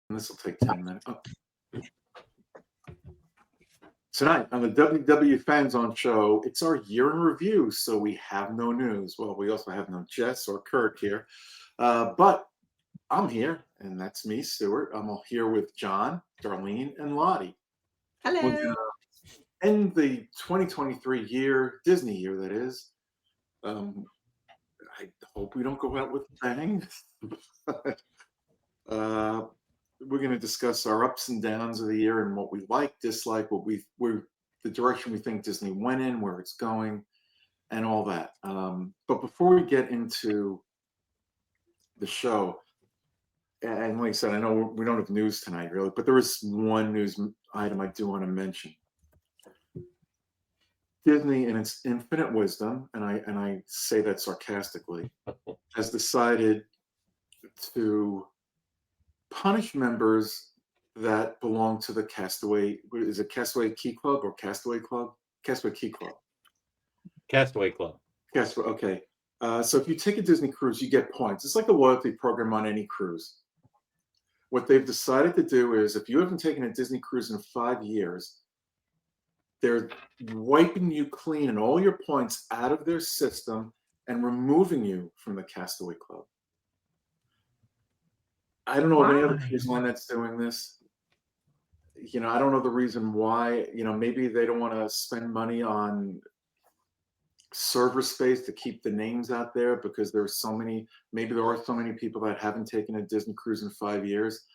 This will take 10 minutes. Oh. Tonight on the WDW Fan Zone show, it's our year in review, so we have no news. Well, we also have no Jess or Kurt here, but I'm here, and that's me, Stuart. I'm all here with John, Darlene, and Lottie. Hello. We're gonna end the 2023 year, Disney year, that is. I hope we don't go out with a bang. We're going to discuss our ups and downs of the year and what we like, dislike, the direction we think Disney went in, where it's going, and all that. But before we get into the show, and like I said, I know we don't have news tonight, really, but there is one news item I do want to mention. Disney, in its infinite wisdom, and I say that sarcastically, has decided to punish members that belong to the Castaway. Is it Castaway Key Club or Castaway Club? Castaway Key Club. Castaway Club. Castaway. Okay. So if you take a Disney cruise, you get points. It's like a loyalty program on any cruise. What they've decided to do is, if you haven't taken a Disney cruise in 5 years, they're wiping you clean and all your points out of their system and removing you from the Castaway Club. I don't know of any other cruise line that's doing this. I don't know the reason why. Maybe they don't want to spend money on server space to keep the names out there because there are so many people that haven't taken a Disney cruise in 5 years.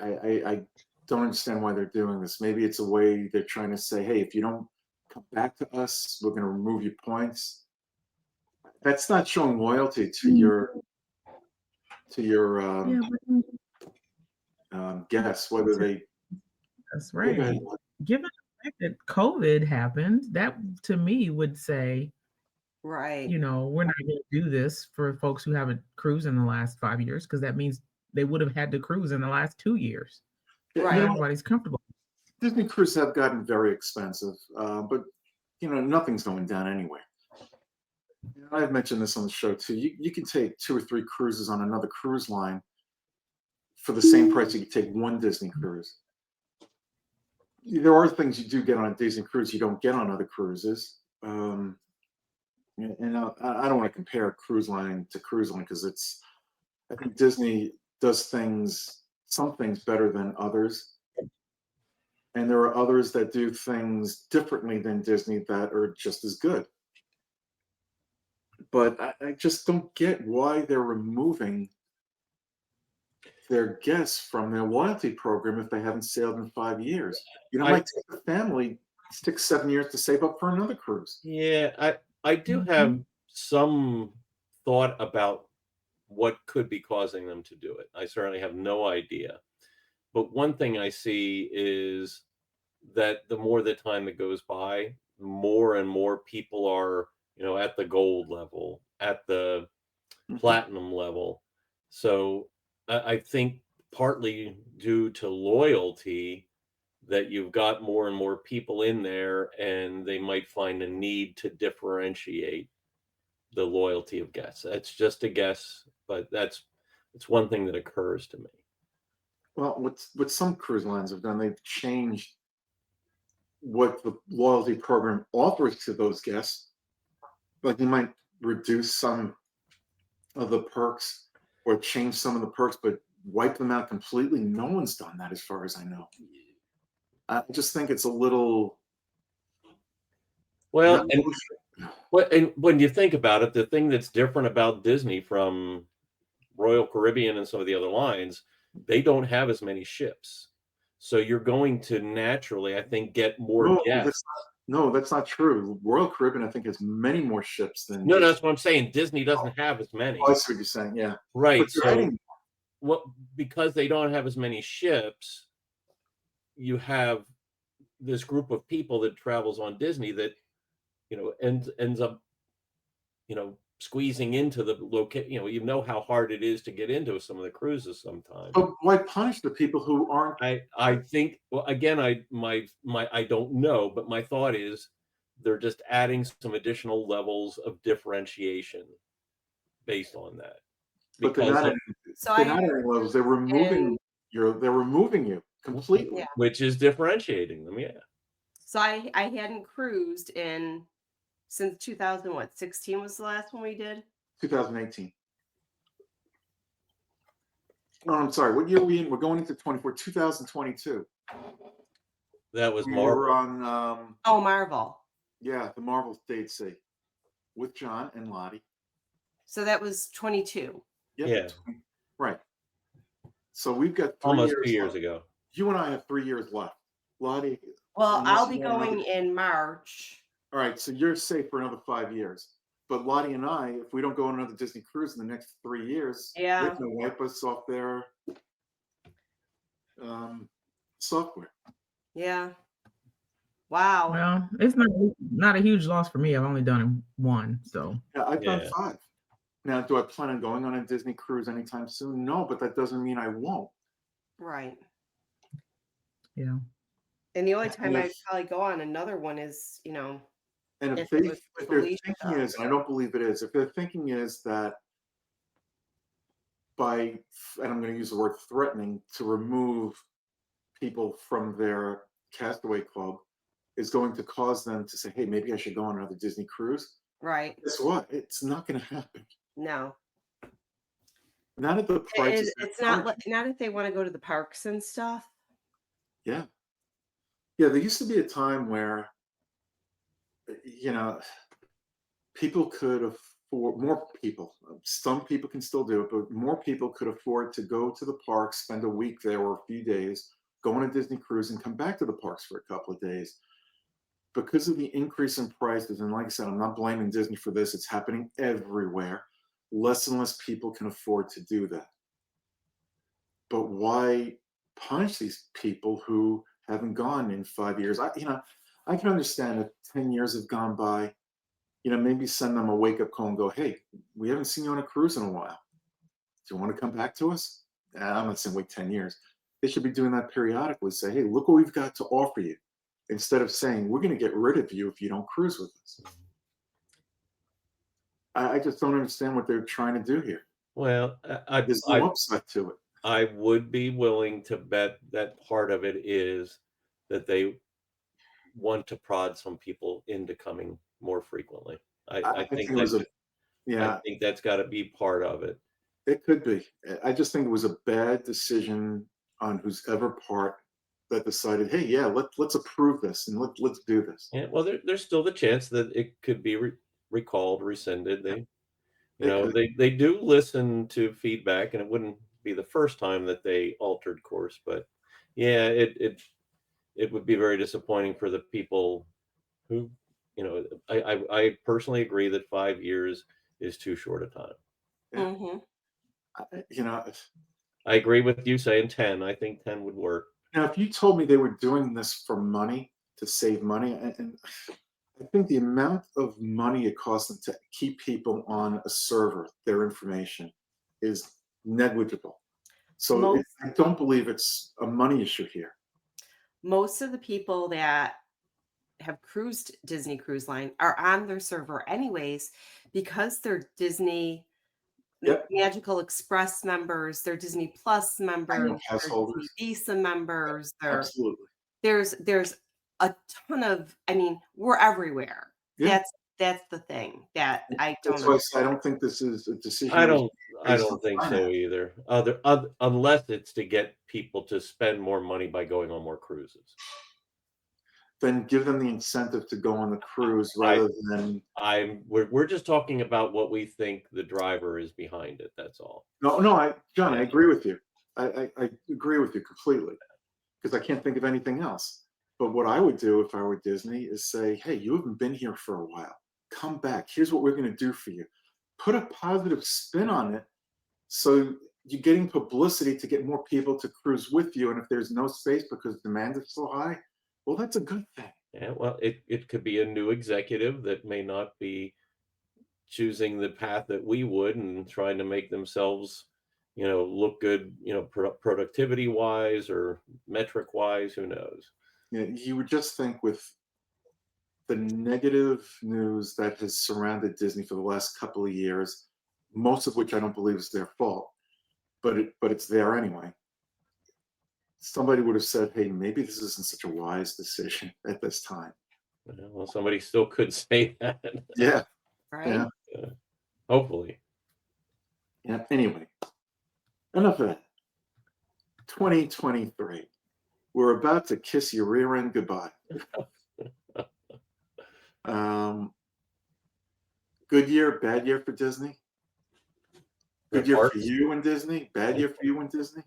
I don't understand why they're doing this. Maybe it's a way they're trying to say, hey, if you don't come back to us, we're going to remove your points. That's not showing loyalty to your guess whether they. That's right. Given the fact that COVID happened, that to me would say, right, we're not going to do this for folks who haven't cruised in the last 5 years, because that means they would have had to cruise in the last 2 years. Right. Everybody's comfortable. Disney cruises have gotten very expensive, but nothing's going down anyway. I've mentioned this on the show too. You can take 2 or 3 cruises on another cruise line for the same price you can take one Disney cruise. There are things you do get on a Disney cruise you don't get on other cruises. And I don't want to compare cruise line to cruise line because I think Disney does some things better than others. And there are others that do things differently than Disney that are just as good. But I just don't get why they're removing their guests from their loyalty program if they haven't sailed in 5 years. It might take the family 6-7 years to save up for another cruise. Yeah, I do have some thought about what could be causing them to do it. I certainly have no idea. But one thing I see is that the more the time that goes by, more and more people are, at the gold level, at the platinum level. So I think partly due to loyalty that you've got more and more people in there, and they might find a need to differentiate the loyalty of guests. That's just a guess, but it's one thing that occurs to me. Well, what some cruise lines have done, they've changed what the loyalty program offers to those guests. Like they might reduce some of the perks or change some of the perks, but wipe them out completely. No one's done that as far as I know. I just think it's a little... Well, and when you think about it, the thing that's different about Disney from Royal Caribbean and some of the other lines, they don't have as many ships. So you're going to naturally, I think, get more guests. No, that's not true. Royal Caribbean, I think, has many more ships than... No, that's what I'm saying. Disney doesn't have as many. Oh, I see what you're saying, yeah. Right. So because they don't have as many ships, you have this group of people that travels on Disney that, ends up, squeezing into the location. You know how hard it is to get into some of the cruises sometimes. But why punish the people who aren't? I think, well, again, I don't know, but my thought is they're just adding some additional levels of differentiation based on that. But they're not adding levels. They're removing they're removing you completely. Yeah. which is differentiating them. Yeah. So I hadn't cruised since 2016 was the last one we did. 2018. No, I'm sorry. What year are we in? We're going into 2022. That was We Marvel. were on, Oh, Marvel. yeah, the Marvel State Sea with John and Lottie. So that was 22. Yep. Yeah. Right. So we've got 3 Almost years 2 years left. ago. You and I have 3 years left. Lottie, Well, unless I'll you be want another- going in March. all right, so you're safe for another 5 years. But Lottie and I, if we don't go on another Disney cruise in the next 3 years, Yeah. they're going to wipe us off their software. Yeah. Wow. Well, it's not a huge loss for me. I've only done one, so Yeah, I've done Yeah. 5. Now, do I plan on going on a Disney cruise anytime soon? No, but that doesn't mean I won't. Right. yeah. And the only time I'd If- probably go on another one is, And if it was with if their Alicia. thinking is, and I don't believe it is, if their thinking is that and I'm going to use the word threatening, to remove people from their castaway club is going to cause them to say, hey, maybe I should go on another Disney cruise. Right. Guess what? It's not going to happen. No. Not at the prices. It's not if they want to go to the parks and stuff. Yeah. Yeah, there used to be a time where, people could afford, more people, some people can still do it, but more people could afford to go to the parks, spend a week there or a few days, go on a Disney cruise and come back to the parks for a couple of days. Because of the increase in prices, and like I said, I'm not blaming Disney for this, it's happening everywhere. Less and less people can afford to do that. But why punish these people who haven't gone in 5 years? I can understand if 10 years have gone by, maybe send them a wake-up call and go, hey, we haven't seen you on a cruise in a while. Do you want to come back to us? I'm not saying wait 10 years. They should be doing that periodically. Say, hey, look what we've got to offer you. Instead of saying, we're going to get rid of you if you don't cruise with us. I just don't understand what they're trying to do here. Well, There's no upside to it. I would be willing to bet that part of it is that they want to prod some people into coming more frequently. I think it was that's, yeah, I think that's got to be part of it. it could be. I just think it was a bad decision on whose ever part that decided, hey, yeah, let's approve this and let's do this. Yeah, well, there's still the chance that it could be recalled, rescinded. They do listen to feedback, and it wouldn't be the first time that they altered course. But yeah, it would be very disappointing for the people who, I personally agree that 5 years is too short a time. Yeah. Mm-hmm. I agree with you saying 10. I think 10 would work. Now, if you told me they were doing this for money, to save money, and I think the amount of money it costs them to keep people on a server, their information, is negligible. So I don't believe it's a money issue here. Most of the people that have cruised Disney Cruise Line are on their server anyways, because they're Disney Yep. Magical Express members, they're Disney Plus members, pass they're holders. Disney Visa members. Absolutely. There's a ton of, we're everywhere. Yeah. That's the thing that I don't That's why I say I don't think this is a decision. I that was don't based on think so finance. either. Unless it's to get people to spend more money by going on more cruises. Then give them the incentive to go on the cruise rather than. We're just talking about what we think the driver is behind it. That's all. No, John, I agree with you. I agree with you completely, because I can't think of anything else. But what I would do if I were Disney is say, hey, you haven't been here for a while. Come back. Here's what we're going to do for you. Put a positive spin on it, so you're getting publicity to get more people to cruise with you. And if there's no space because demand is so high, well, that's a good thing. Yeah, well, it could be a new executive that may not be choosing the path that we would and trying to make themselves, look good, productivity wise or metric wise. Who knows? Yeah, you would just think with the negative news that has surrounded Disney for the last couple of years, most of which I don't believe is their fault, but it's there anyway. somebody would have said, hey, maybe this isn't such a wise decision at this time. Well, somebody still could say that. Yeah. Right? Yeah. Hopefully. Yeah. Anyway, enough of that. 2023. We're about to kiss your rear end goodbye. Good year, bad year for Disney? Good year for you and Disney? Bad year for you and Disney?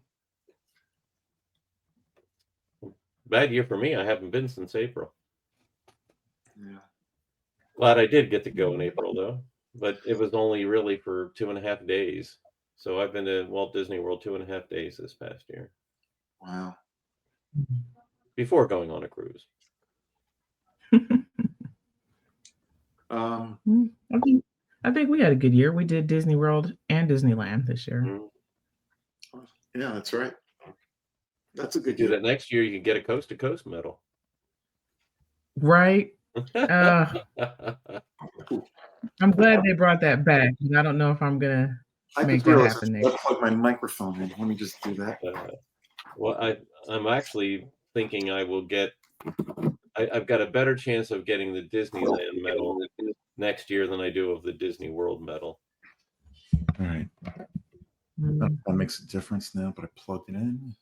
Bad year for me. I haven't been since April. Yeah. Glad I did get to go in April, though. But it was only really for 2.5 days. So I've been to Walt Disney World 2.5 days this past year. Wow. Before going on a cruise. I think we had a good year. We did Disney World and Disneyland this year. Yeah, that's right. That's a good Do year. that next year, you can get a coast to coast medal. Right. I'm glad they brought that back. I don't know if I'm gonna make that happen next. Let's plug my microphone in. Let me just do that. Well, I'm actually thinking I will get. I've got a better chance of getting the Disneyland medal next year than I do of the Disney World medal. All right. That makes a difference now, but I plugged it in.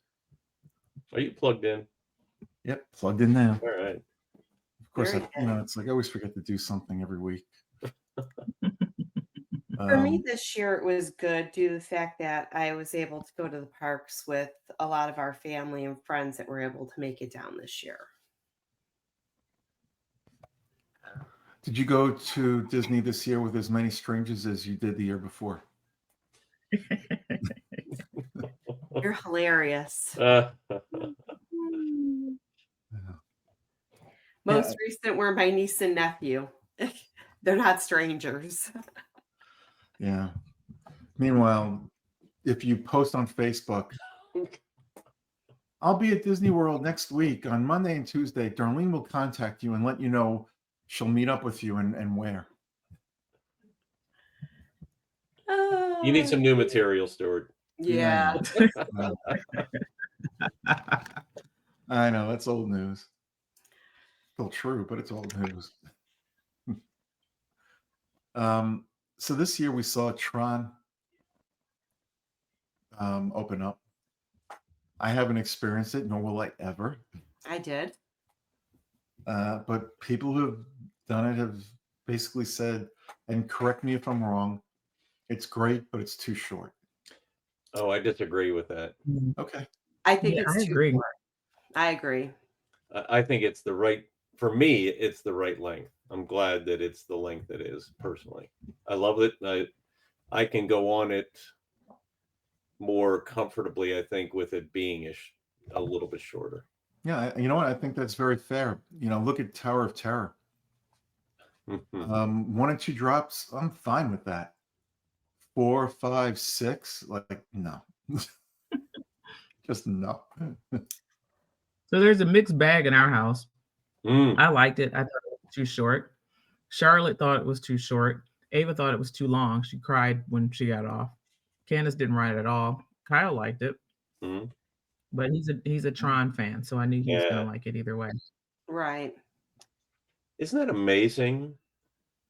Are you plugged in? Yep, plugged in now. All right. Of course, it's like I always forget to do something every week. For me this year, it was good due to the fact that I was able to go to the parks with a lot of our family and friends that were able to make it down this year. Did you go to Disney this year with as many strangers as you did the year before? You're hilarious. Most recent were my niece and nephew. They're not strangers. Yeah. Meanwhile, if you post on Facebook, I'll be at Disney World next week on Monday and Tuesday. Darlene will contact you and let you know she'll meet up with you and where. You need some new material, Stuart. Yeah. I know, that's old news. Still true, but it's old news. So this year we saw Tron open up. I haven't experienced it, nor will I ever. I did. But people who have done it have basically said, and correct me if I'm wrong, it's great, but it's too short. Oh, I disagree with that. Okay. I think I it's too agree. short. I agree. I think it's the right, for me, it's the right length. I'm glad that it's the length it is, personally. I love it. I can go on it more comfortably, I think, with it being a little bit shorter. Yeah, you know what? I think that's very fair. Look at Tower of Terror. 1 or 2 drops, I'm fine with that. 4, 5, 6, like no. Just no. So there's a mixed bag in our house. Mm. I liked it. I thought it was too short. Charlotte thought it was too short. Ava thought it was too long. She cried when she got off. Candace didn't ride it at all. Kyle liked it. Mm. But he's a Tron fan, so I knew he was gonna like it either way. Right. Isn't that amazing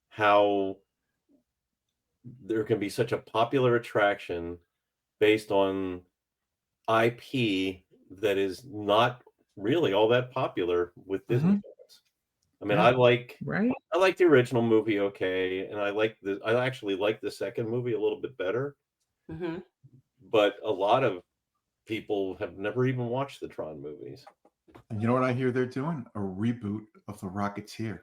how there can be such a popular attraction based on IP that is not really all that popular with Disney fans? I mean, I like the original movie, okay, and I actually like the second movie a little bit better. Mm-hmm. But a lot of people have never even watched the Tron movies. And you know what I hear they're doing? A reboot of The Rocketeer.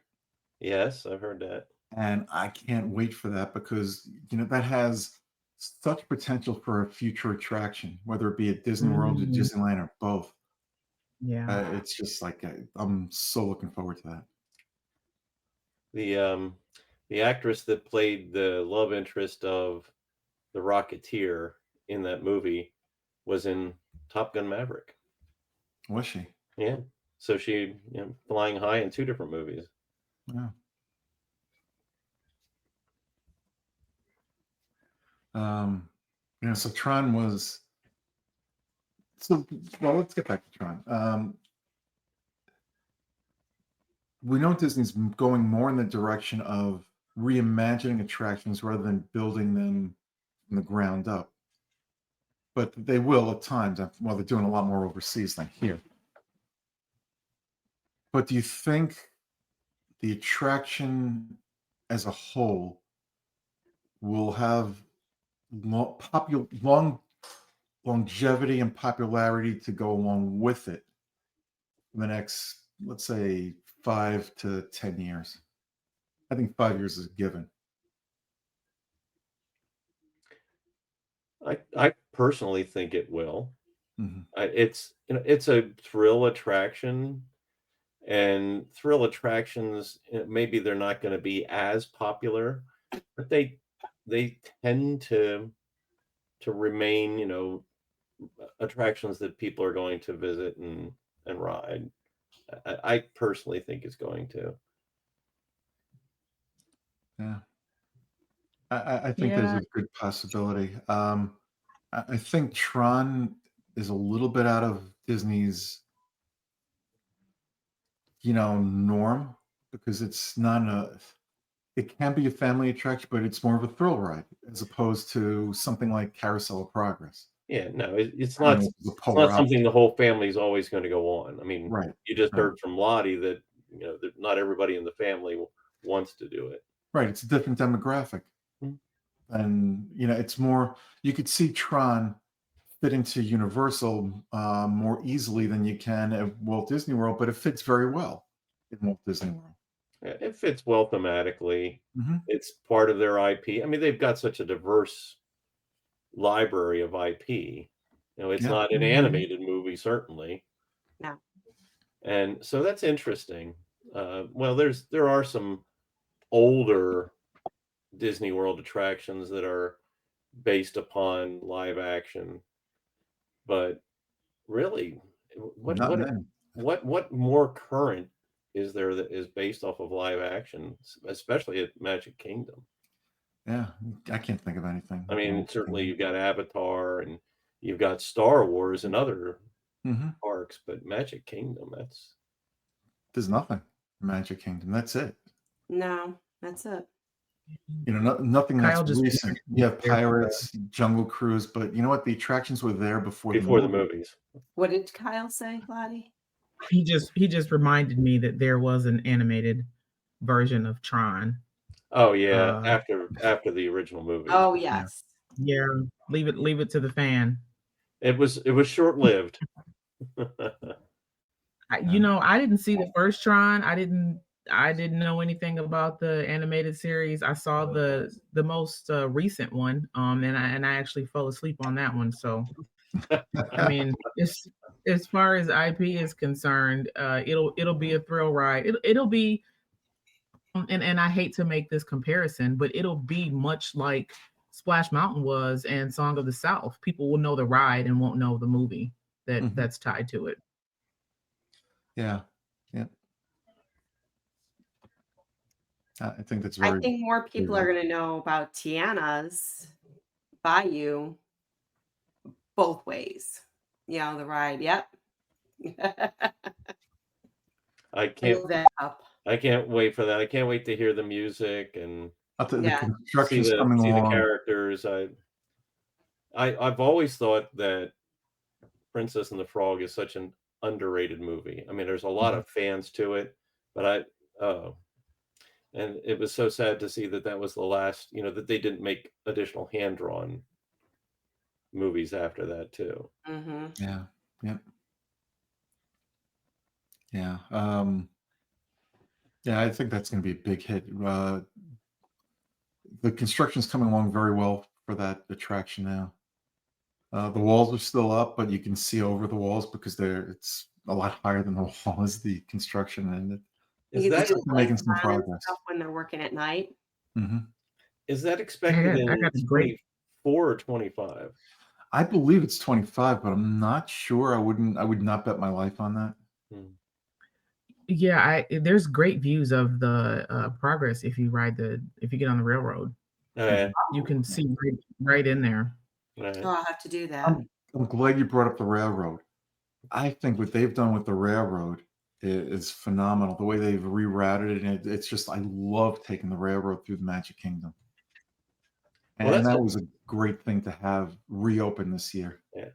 Yes, I've heard that. And I can't wait for that because, that has such potential for a future attraction, whether it be at Disney World or Disneyland or both. Yeah. It's just like, I'm so looking forward to that. The actress that played the love interest of the Rocketeer in that movie was in Top Gun Maverick. Was she? Yeah. So she, flying high in 2 different movies. Yeah. So Tron was So, well, let's get back to Tron. We know Disney's going more in the direction of reimagining attractions rather than building them from the ground up. But they will at times. Well, they're doing a lot more overseas than here. But do you think the attraction as a whole will have long longevity and popularity to go along with it in the next, let's say, 5 to 10 years? I think 5 years is a given. I personally think it will. Mhm. It's it's a thrill attraction, and thrill attractions maybe they're not going to be as popular, but they tend to remain attractions that people are going to visit and ride. I personally think it's going to. Yeah. I think there's Yeah, a good possibility. I think Tron is a little bit out of Disney's, norm because it's not it can be a family attraction, but it's more of a thrill ride as opposed to something like Carousel of Progress. Yeah, no, it's Tron not is the it's polar not something opposite. the whole family is always going to go on. I mean, Right, you just right, heard from Lottie that that not everybody in the family wants to do it. right. It's a different demographic. Mm. And, it's more, you could see Tron fit into Universal more easily than you can at Walt Disney World, but it fits very well in Walt Disney World. Yeah, it fits well thematically. Hmm. It's part of their IP. I mean, they've got such a diverse library of IP. It's Yeah. not an mhm. animated movie, certainly, No. and so that's interesting. Well, there are some older Disney World attractions that are based upon live action, but really, what Not what many. what more current is there that is based off of live action, especially at Magic Kingdom? Yeah, I can't think of anything. I mean, certainly you've got Avatar and you've got Star Wars and other Hmm. parks, but Magic Kingdom, that's There's nothing. Magic Kingdom. That's it. No, that's it. Nothing that's Kyle just recent. reminded me You that have there was Pirates, Jungle Cruise, but you know what? The attractions were there before the before the movie. movies. What did Kyle say, Lottie? he just reminded me that there was an animated version of Tron. Oh yeah, Uh, after the original movies. Oh, Yeah. yes. yeah, leave it to the fan. It was short-lived. Yeah. I didn't see the first Tron. I didn't know anything about the animated series. I saw the most recent one, and I actually fell asleep on that one. So I mean, as far as IP is concerned, it'll be a thrill ride. It'll be, and I hate to make this comparison, but it'll be much like Splash Mountain was and Song of the South. People will know the ride and won't know the movie Mhm. that's tied to it. Yeah. Yeah. I think that's I very, think more very people are good. going to know about Tiana's Bayou both ways. The ride. Yep. I I can't love that up. I can't wait for that. I can't wait to hear the music and I'll tell you, the Yeah. construction's coming see the along. characters. I've always thought that Princess and the Frog is such an underrated movie. I mean, there's a lot Mhm. of fans to it, but oh, and it was so sad to see that that was the last, that they didn't make additional hand-drawn movies after that too. Hmm. Yeah. Yeah. Yeah. Yeah, I think that's going to be a big hit. The construction's coming along very well for that attraction now. The walls are still up, but you can see over the walls because it's a lot higher than the wall is the construction, and Is You can that see looks like the they're making lights some on and progress. stuff when they're working at night. Hmm. is that I expected got, I in got a great 24 or 25? I believe it's 25, but I'm not sure. I would not bet my life on that. Hmm. Yeah, there's great views of the progress if you get on the railroad. Uh, You can see right in there. Oh, I'll have to do that. I'm I'm glad you brought up the railroad. I think what they've done with the railroad is phenomenal. The way they've rerouted it, and it's just, I love taking the railroad through the Magic Kingdom. Well, And that's that a, was a great thing to have reopen this year. yeah,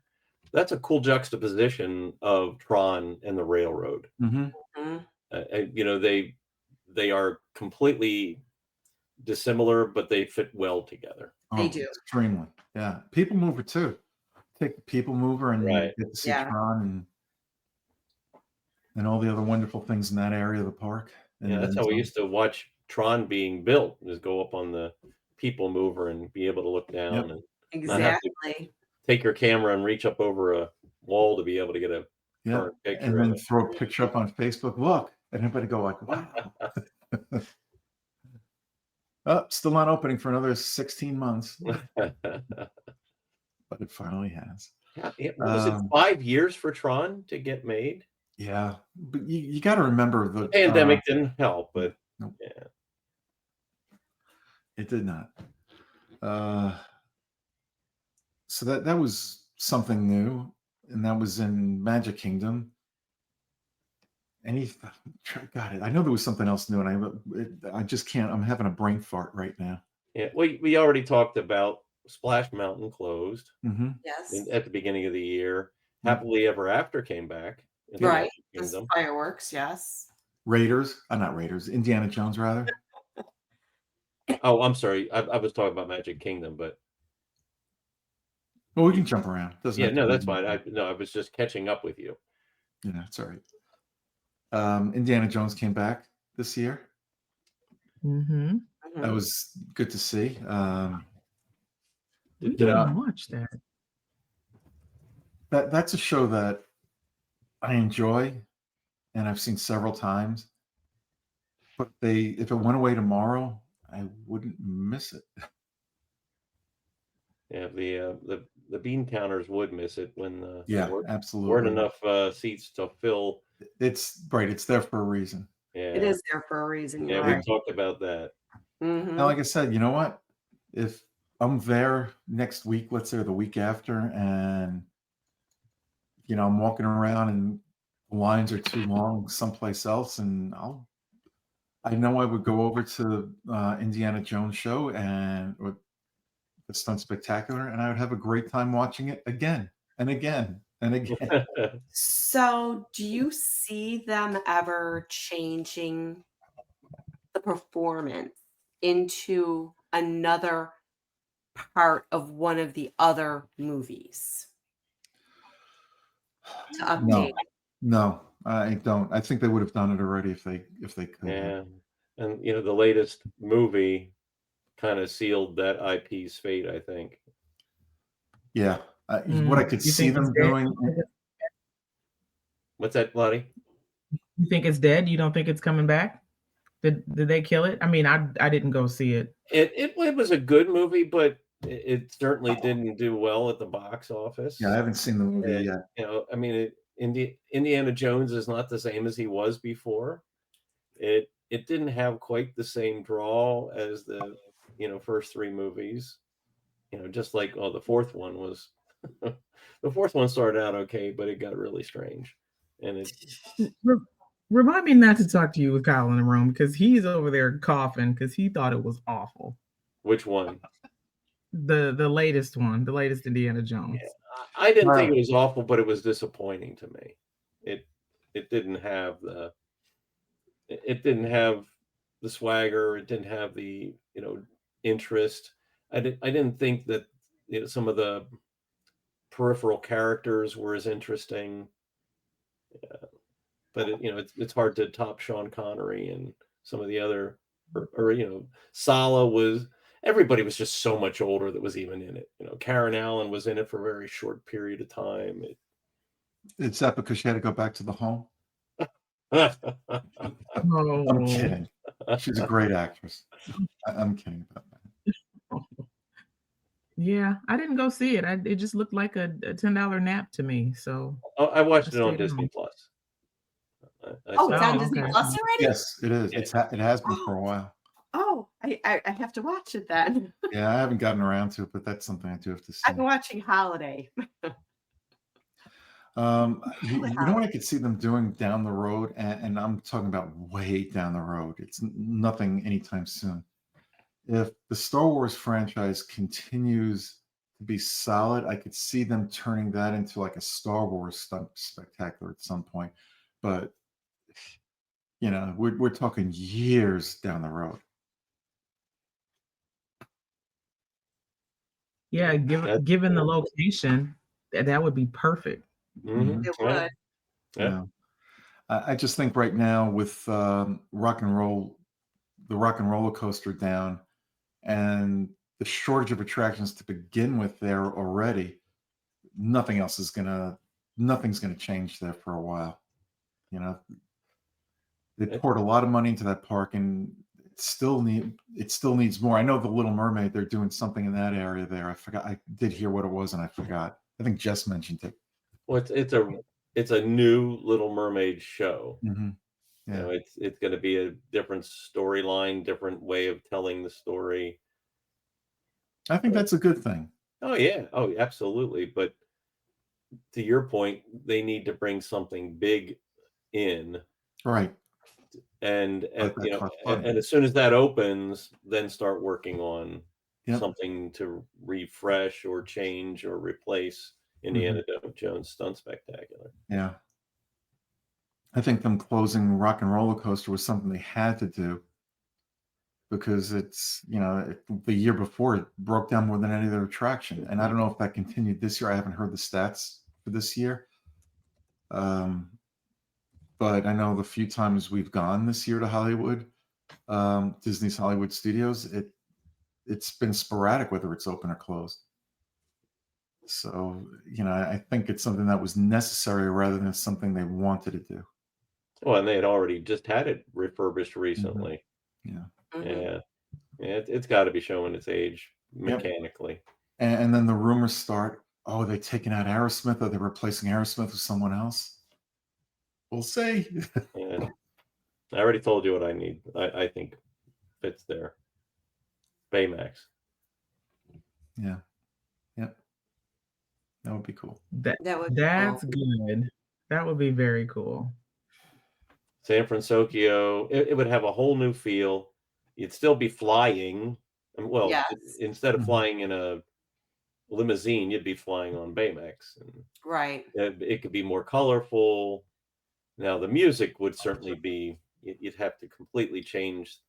that's a cool juxtaposition of Tron and the railroad. Mm-hmm. Mhm. You know, they are completely dissimilar, but they fit well together. They Oh, do. extremely. Yeah. People Mover too. Take the People Mover and Right. get to see Yeah. Tron and all the other wonderful things in that area of the park. Yeah, And that's then how we some. used to watch Tron being built, is go up on the People Mover and be able to look down Yep. and not have to Exactly. take your camera and reach up over a wall to be able to get a Yeah. current picture And of then it. throw a picture up on Facebook. Look. And everybody go like, wow. Oh, still not opening for another 16 months, but it finally has. Yeah, was it 5 years for Tron to get made? Yeah. But you got to remember The the pandemic didn't help, but nope, yeah. it did not. So that was something new, and that was in Magic Kingdom. Got it. I know there was something else new, and I just can't. I'm having a brain fart right now. Yeah, we already talked about Splash Mountain closed Mm-hmm. Yes. at the beginning of the year. Yep. Happily Ever After came back in the Right. Magic The Kingdom. fireworks. Yes. Not Raiders. Indiana Jones, rather. Oh, I'm sorry. I was talking about Magic Kingdom, but Well, we can jump around. Doesn't yeah, have to no, be. that's fine. I was just catching up with you. Yeah, it's all right. Indiana Jones came back this year. Mm-hmm. That was good to see. We Did I- didn't watch that. That's a show that I enjoy, and I've seen several times. But if it went away tomorrow, I wouldn't miss it. Yeah, the bean counters would miss it when Yeah, there weren't absolutely. enough seats to fill. It's right. It's there for a reason. Yeah, It is there for a reason. yeah, You're we right. talked about that. Mhm. Now, like I said, you know what? If I'm there next week, let's say or the week after, and I'm walking around and the lines are too long someplace else, and I know I would go over to Indiana Jones show or the Stunt Spectacular, and I would have a great time watching it again and again and again. So, do you see them ever changing the performance into another part of one of the other movies to update? No, I don't. I think they would have done it already if they could. Yeah, and the latest movie kind of sealed that IP's fate, I think. Yeah. What I could You see think them it's dead? doing. What's that, Lottie? You think it's dead? You don't think it's coming back? Did they kill it? I mean, I didn't go see it. It was a good movie, but it certainly didn't do well at the box office. Yeah, I haven't seen the movie And, yet. I mean, Indiana Jones is not the same as he was before. It didn't have quite the same draw as the first three movies. Just like the fourth one was. The fourth one started out okay, but it got really strange, and Remind me not to talk to you with Kyle in the room because he's over there coughing because he thought it was awful. Which one? The latest one, the latest Indiana Jones. Yeah, I didn't think it was awful, but it was disappointing to me. It didn't have the swagger. It didn't have the interest. I didn't think that some of the peripheral characters were as interesting. But it's hard to top Sean Connery and some of the other, or Sala was. Everybody was just so much older that was even in it. Karen Allen was in it for a very short period of time. It's that because she had to go back to the home. Oh. I'm kidding. She's a great actress. I'm kidding about that. Yeah, I didn't go see it. It just looked like a $10 nap to me. So I watched it on stayed Disney home. Plus. Oh, it's on Disney okay. Plus already? Yes, it is. It has been for a while. Oh, I have to watch it then. Yeah, I haven't gotten around to it, but that's something I do have to see. I've been watching Holiday. You know what I could see them doing down the road, and I'm talking about way down the road. It's nothing anytime soon. If the Star Wars franchise continues to be solid, I could see them turning that into like a Star Wars stunt spectacular at some point. But we're talking years down the road. Yeah, That- given the location, that would be perfect. Mhm. It Yeah. would. Yeah. I just think right now with rock and roll, the Rock and Roller Coaster down, and the shortage of attractions to begin with there already, nothing's gonna change there for a while. They poured a lot of money into that park, and it still needs more. I know the Little Mermaid, they're doing something in that area there. I forgot. I did hear what it was, and I forgot. I think Jess mentioned it. Well, it's a new Little Mermaid show. Mhm. You Yeah. know, it's going to be a different storyline, different way of telling the story. I think that's a good thing. Oh yeah, oh absolutely. But to your point, they need to bring something big in, Right. and Like that car flooding. and as soon as that opens, then start working on Yep. something to refresh or change or replace Indiana Jones Stunt Spectacular. Yeah. I think them closing Rock and Roller Coaster was something they had to do because the year before it broke down more than any other attraction. And I don't know if that continued this year. I haven't heard the stats for this year. But I know the few times we've gone this year to Hollywood, Disney's Hollywood Studios, it's been sporadic whether it's open or closed. So, I think it's something that was necessary rather than something they wanted to do. Well, and they had already just had it refurbished recently. Yeah. Yeah, it's got to be showing its age Yep. mechanically. And then the rumors start, oh, are they taking out Aerosmith? Are they replacing Aerosmith with someone else? We'll see. Yeah, I already told you what I need. I think fits there. Baymax. Yeah. Yep. That would be cool. That would be That's cool. good. That would be very cool. San Francisco, it would have a whole new feel. You'd still be flying. Well, Yes. instead of Mhm. flying in a limousine, you'd be flying on Baymax. And Right. it could be more colorful. Now, the music would certainly be, you'd have to completely change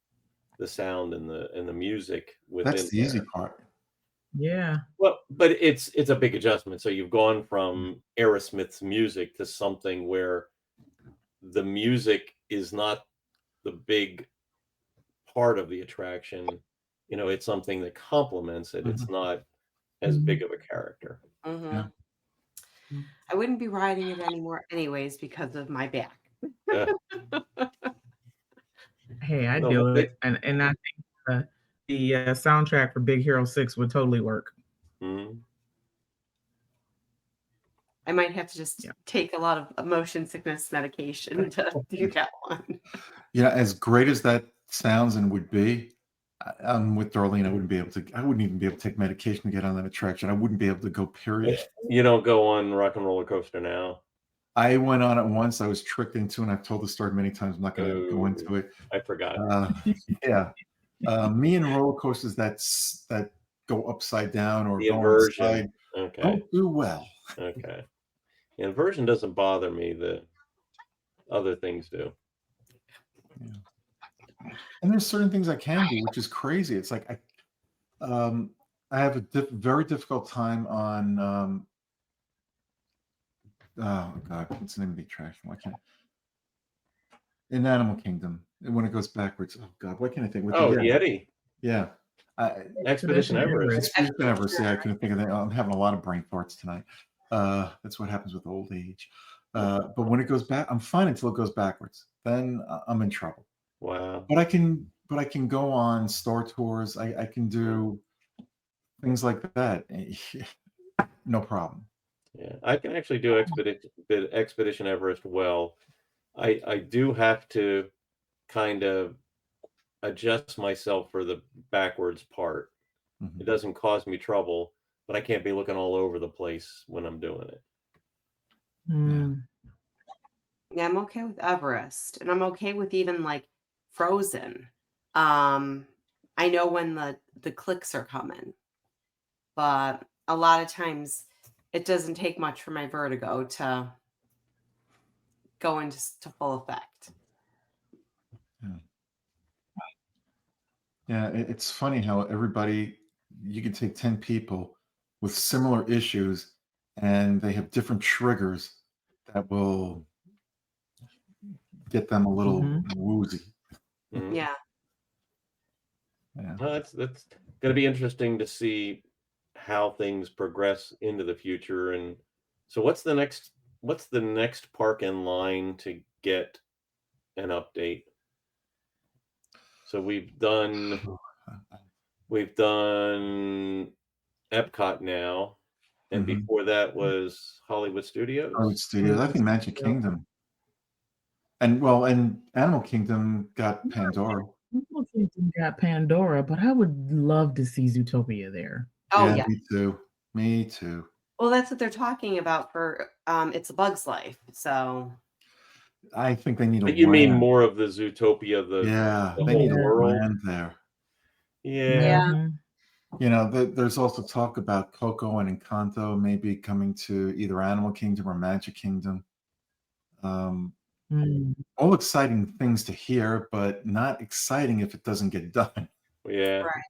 the sound and the music within That's the easy there. part. Yeah. Well, but it's a big adjustment. So you've gone from Aerosmith's music to something where the music is not the big part of the attraction. It's something that complements it. It's not as big of a character. Yeah. I wouldn't be riding it anymore anyways because of my back. Yeah. Hey, I No, do but it, and I think the soundtrack for Big Hero 6 would totally work. Mhm. I might have to just Yeah. take a lot of motion sickness medication to do that one. As great as that sounds and would be, I'm with Darlene. I wouldn't even be able to take medication to get on that attraction. I wouldn't be able to go, period. You don't go on Rock and Roller Coaster now. I went on it once. I was tricked into it, and I've told the story many times. I'm not going to go into it. I forgot. Yeah. Me and roller coasters that go upside down or The go on the inversion. side Okay. don't do well. Okay. The inversion doesn't bother me. The other things do. And there's certain things I can do, which is crazy. It's like I have a very difficult time on oh God, what's the name of the attraction? Why can't in Animal Kingdom when it goes backwards? Oh God, why can't I think? With Oh, the Yeti. yeah, Expedition Everest. Expedition Everest. Yeah, I couldn't think of that. I'm having a lot of brain farts tonight. That's what happens with old age. But when it goes back, I'm fine until it goes backwards. Then I'm in trouble. Wow. But I can go on Star Tours. I can do things like that. No problem. Yeah, I can actually do Expedition Everest well. I do have to kind of adjust myself for the backwards part. Mhm. It doesn't cause me trouble, but I can't be looking all over the place when I'm doing it. Mm. Yeah, I'm okay with Everest, and I'm okay with even like Frozen. I know when the clicks are coming, but a lot of times it doesn't take much for my vertigo to go into to full effect. Yeah, it's funny how everybody, you can take 10 people with similar issues and they have different triggers that will get them a little Mhm. woozy. Mhm. Yeah. Yeah. Well, that's going to be interesting to see how things progress into the future. And so, what's the next park in line to get an update? So we've done Epcot now, and Mhm. before that was Hollywood Studios. Hollywood Studios. I think Magic Kingdom. And well, and Animal Kingdom got Pandora. Animal Kingdom got Pandora, but I would love to see Zootopia there. Oh Yeah, yeah. me too. Me too. Well, that's what they're talking about for It's a Bug's Life. So I think they need a But you mean land. more of the Zootopia, Yeah, the they whole need a world? land there. Yeah. Mhm. You know, there's also talk about Coco and Encanto maybe coming to either Animal Kingdom or Magic Kingdom. Mm. All exciting things to hear, but not exciting if it doesn't get done. Yeah. right.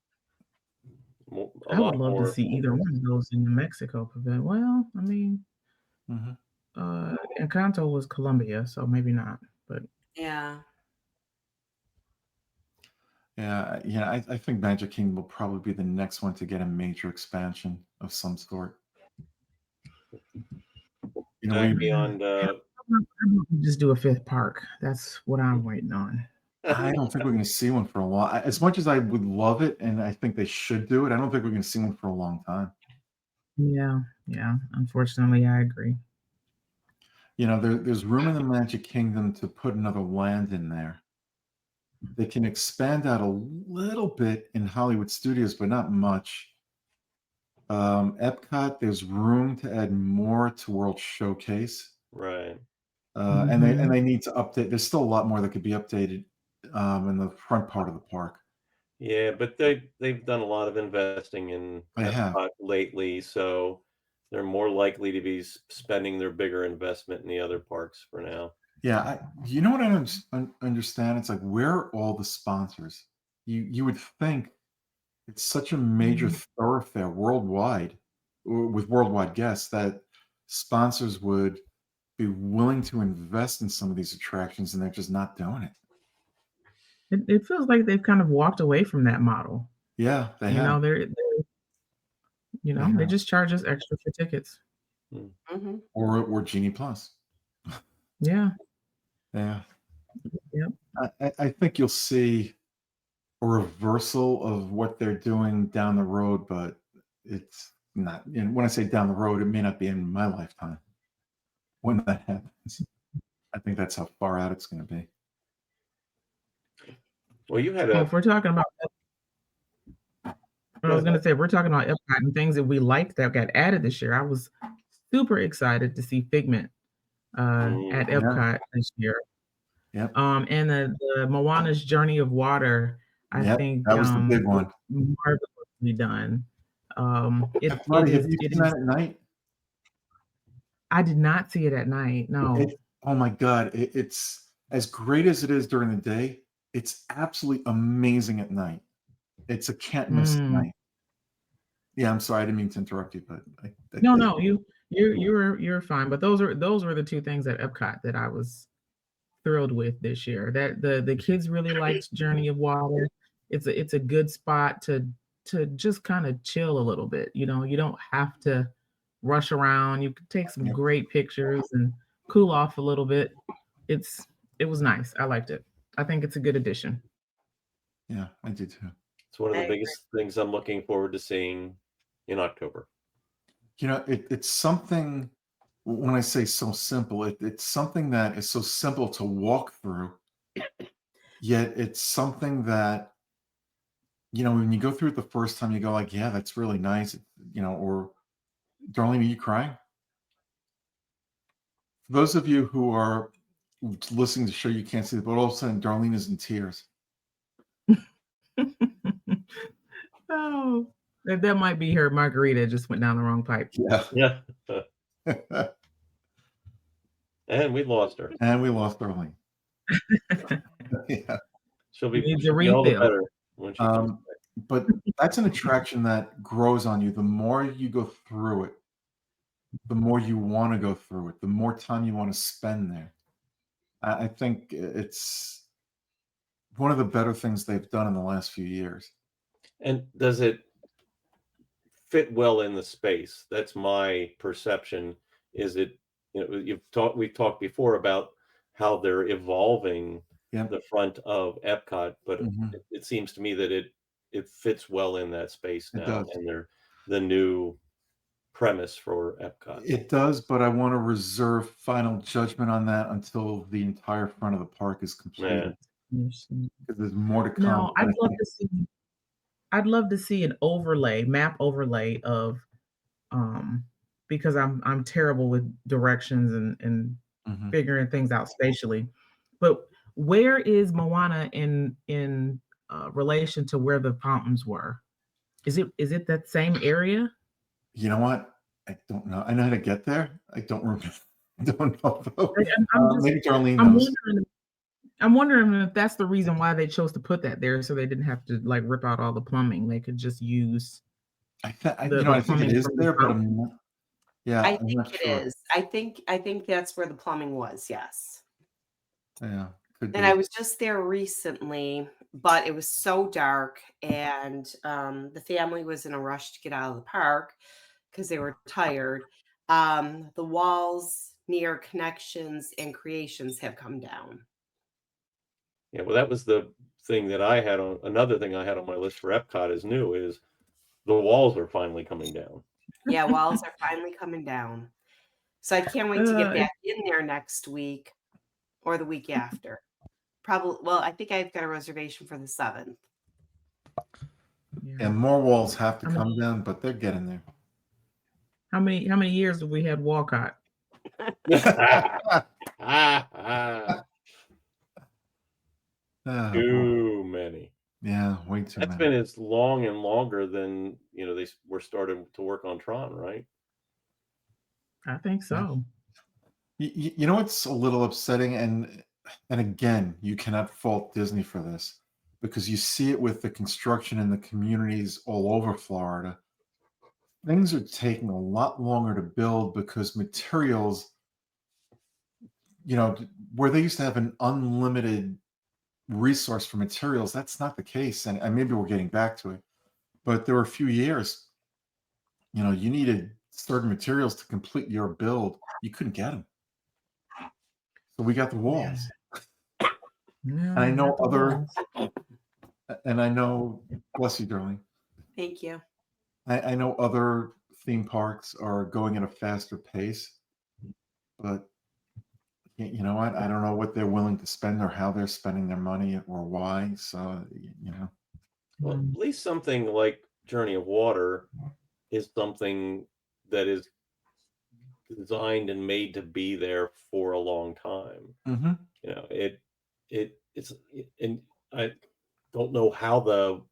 A I would lot love to more. see either one of those in the Mexico pavilion. Well, I mean, Mhm. Encanto was Colombia, so maybe not. But Yeah. Yeah, I think Magic Kingdom will probably be the next one to get a major expansion of some sort. You know, Back we beyond how about we just do a fifth park? That's what I'm waiting on. I don't think we're going to see one for a while. As much as I would love it, and I think they should do it, I don't think we're going to see one for a long time. Yeah, yeah. Unfortunately, I agree. You know, there's room in the Magic Kingdom to put another land in there. They can expand out a little bit in Hollywood Studios, but not much. Epcot, there's room to add more to World Showcase. right. And Mhm. they need to update. There's still a lot more that could be updated in the front part of the park. Yeah, but they've done a lot of investing in They have. Epcot lately, so they're more likely to be spending their bigger investment in the other parks for now. Yeah, you know what I don't understand? It's like, where are all the sponsors? You would think it's such a major Mhm. thoroughfare worldwide, with worldwide guests, that sponsors would be willing to invest in some of these attractions, and they're just not doing it. It feels like they've kind of walked away from that model. Yeah, they You have. know, They they have. just charge us extra for tickets. Mm. Hmm. Or Genie Plus. Yeah. Yeah. Yep. I think you'll see a reversal of what they're doing down the road, but it's not. And when I say down the road, it may not be in my lifetime when that happens. I think that's how far out it's going to be. Well, you had Well, a if we're talking about what I go was ahead. gonna say, if we're talking about Epcot and things that we liked that got added this year, I was super excited to see Figment at Mm. Yeah. Epcot this year. Yep. And the Moana's Journey of Water, I Yep. think, That was the big was one. marvelously done. It Marty, have is you it seen that is. at night? I did not see it at night. No. Oh my God. It's as great as it is during the day. It's absolutely amazing at night. It's a can't miss at Mm. night. Yeah, I'm sorry. I didn't mean to interrupt you, but No, you're fine. But those were the two things at Epcot that I was thrilled with this year. That the kids really liked Journey of Water. It's a good spot to just kind of chill a little bit. You know, you don't have to rush around. You could take some Yep. great pictures and cool off a little bit. It was nice. I liked it. I think it's a good addition. Yeah, I do too. It's one of I the agree. biggest things I'm looking forward to seeing in October. You know, it's something. When I say so simple, it's something that is so simple to walk through, yet it's something that, you know, when you go through it the first time, you go like, yeah, that's really nice, you know, or Darlene, are you crying? For those of you who are listening to the show, you can't see it, but all of a sudden, Darlene is in tears. Oh, that might be her margarita just went down the wrong pipe. Yeah. Yeah. And we lost her. And we lost Darlene. Yeah. She'll be Needs a all the refill. better when she comes back. But that's an attraction that grows on you. The more you go through it, the more you want to go through it, the more time you want to spend there. I think it's one of the better things they've done in the last few years. And does it fit well in the space? That's my perception. Is it, we've talked before about how they're evolving Yep. the front of Epcot, but Mhm. it seems to me that it fits well in that space It now, does. and they're the new premise for Epcot. It does, but I want to reserve final judgment on that until the entire front of the park is completed. Because there's more to come. No, I'd love to see an map overlay of because I'm terrible with directions and Mhm. figuring things out spatially. But where is Moana in relation to where the fountains were? Is it that same area? You know what? I don't know. I know how to get there. I don't remember. I don't know though. Maybe Darlene I'm knows. I'm wondering if that's the reason why they chose to put that there, so they didn't have to like rip out all the plumbing. They could just use I think the I think plumbing it is from the there, but fountain. I'm not. Yeah, I I'm think not it sure. is. I think that's where the plumbing was. Yes. Yeah, could And be. I was just there recently, but it was so dark, and the family was in a rush to get out of the park because they were tired. The walls near connections and creations have come down. Yeah, well, that was the thing that I had on another thing I had on my list for Epcot is new is the walls are finally coming down. Yeah, walls are finally coming down. So I can't wait to get back in there next week or the week after. Probably, well, I think I've got a reservation for the 7th. And more walls have to How come many- down, but they're getting there. How many years have we had Walcott? Too many. Yeah, way too That's many. been as long and longer than they were starting to work on Tron, right? I think so. You know what's a little upsetting, and again, you cannot fault Disney for this because you see it with the construction in the communities all over Florida. Things are taking a lot longer to build because materials, where they used to have an unlimited resource for materials, that's not the case. And maybe we're getting back to it, but there were a few years, you needed certain materials to complete your build. You couldn't get them. So we got the walls. Yeah, And I know not the walls. bless you, darling. Thank you. I know other theme parks are going at a faster pace, but you know what? I don't know what they're willing to spend or how they're spending their money or why. So, Well, at least something like Journey of Water is something that is designed and made to be there for a long time. Mhm. It's and I don't know how the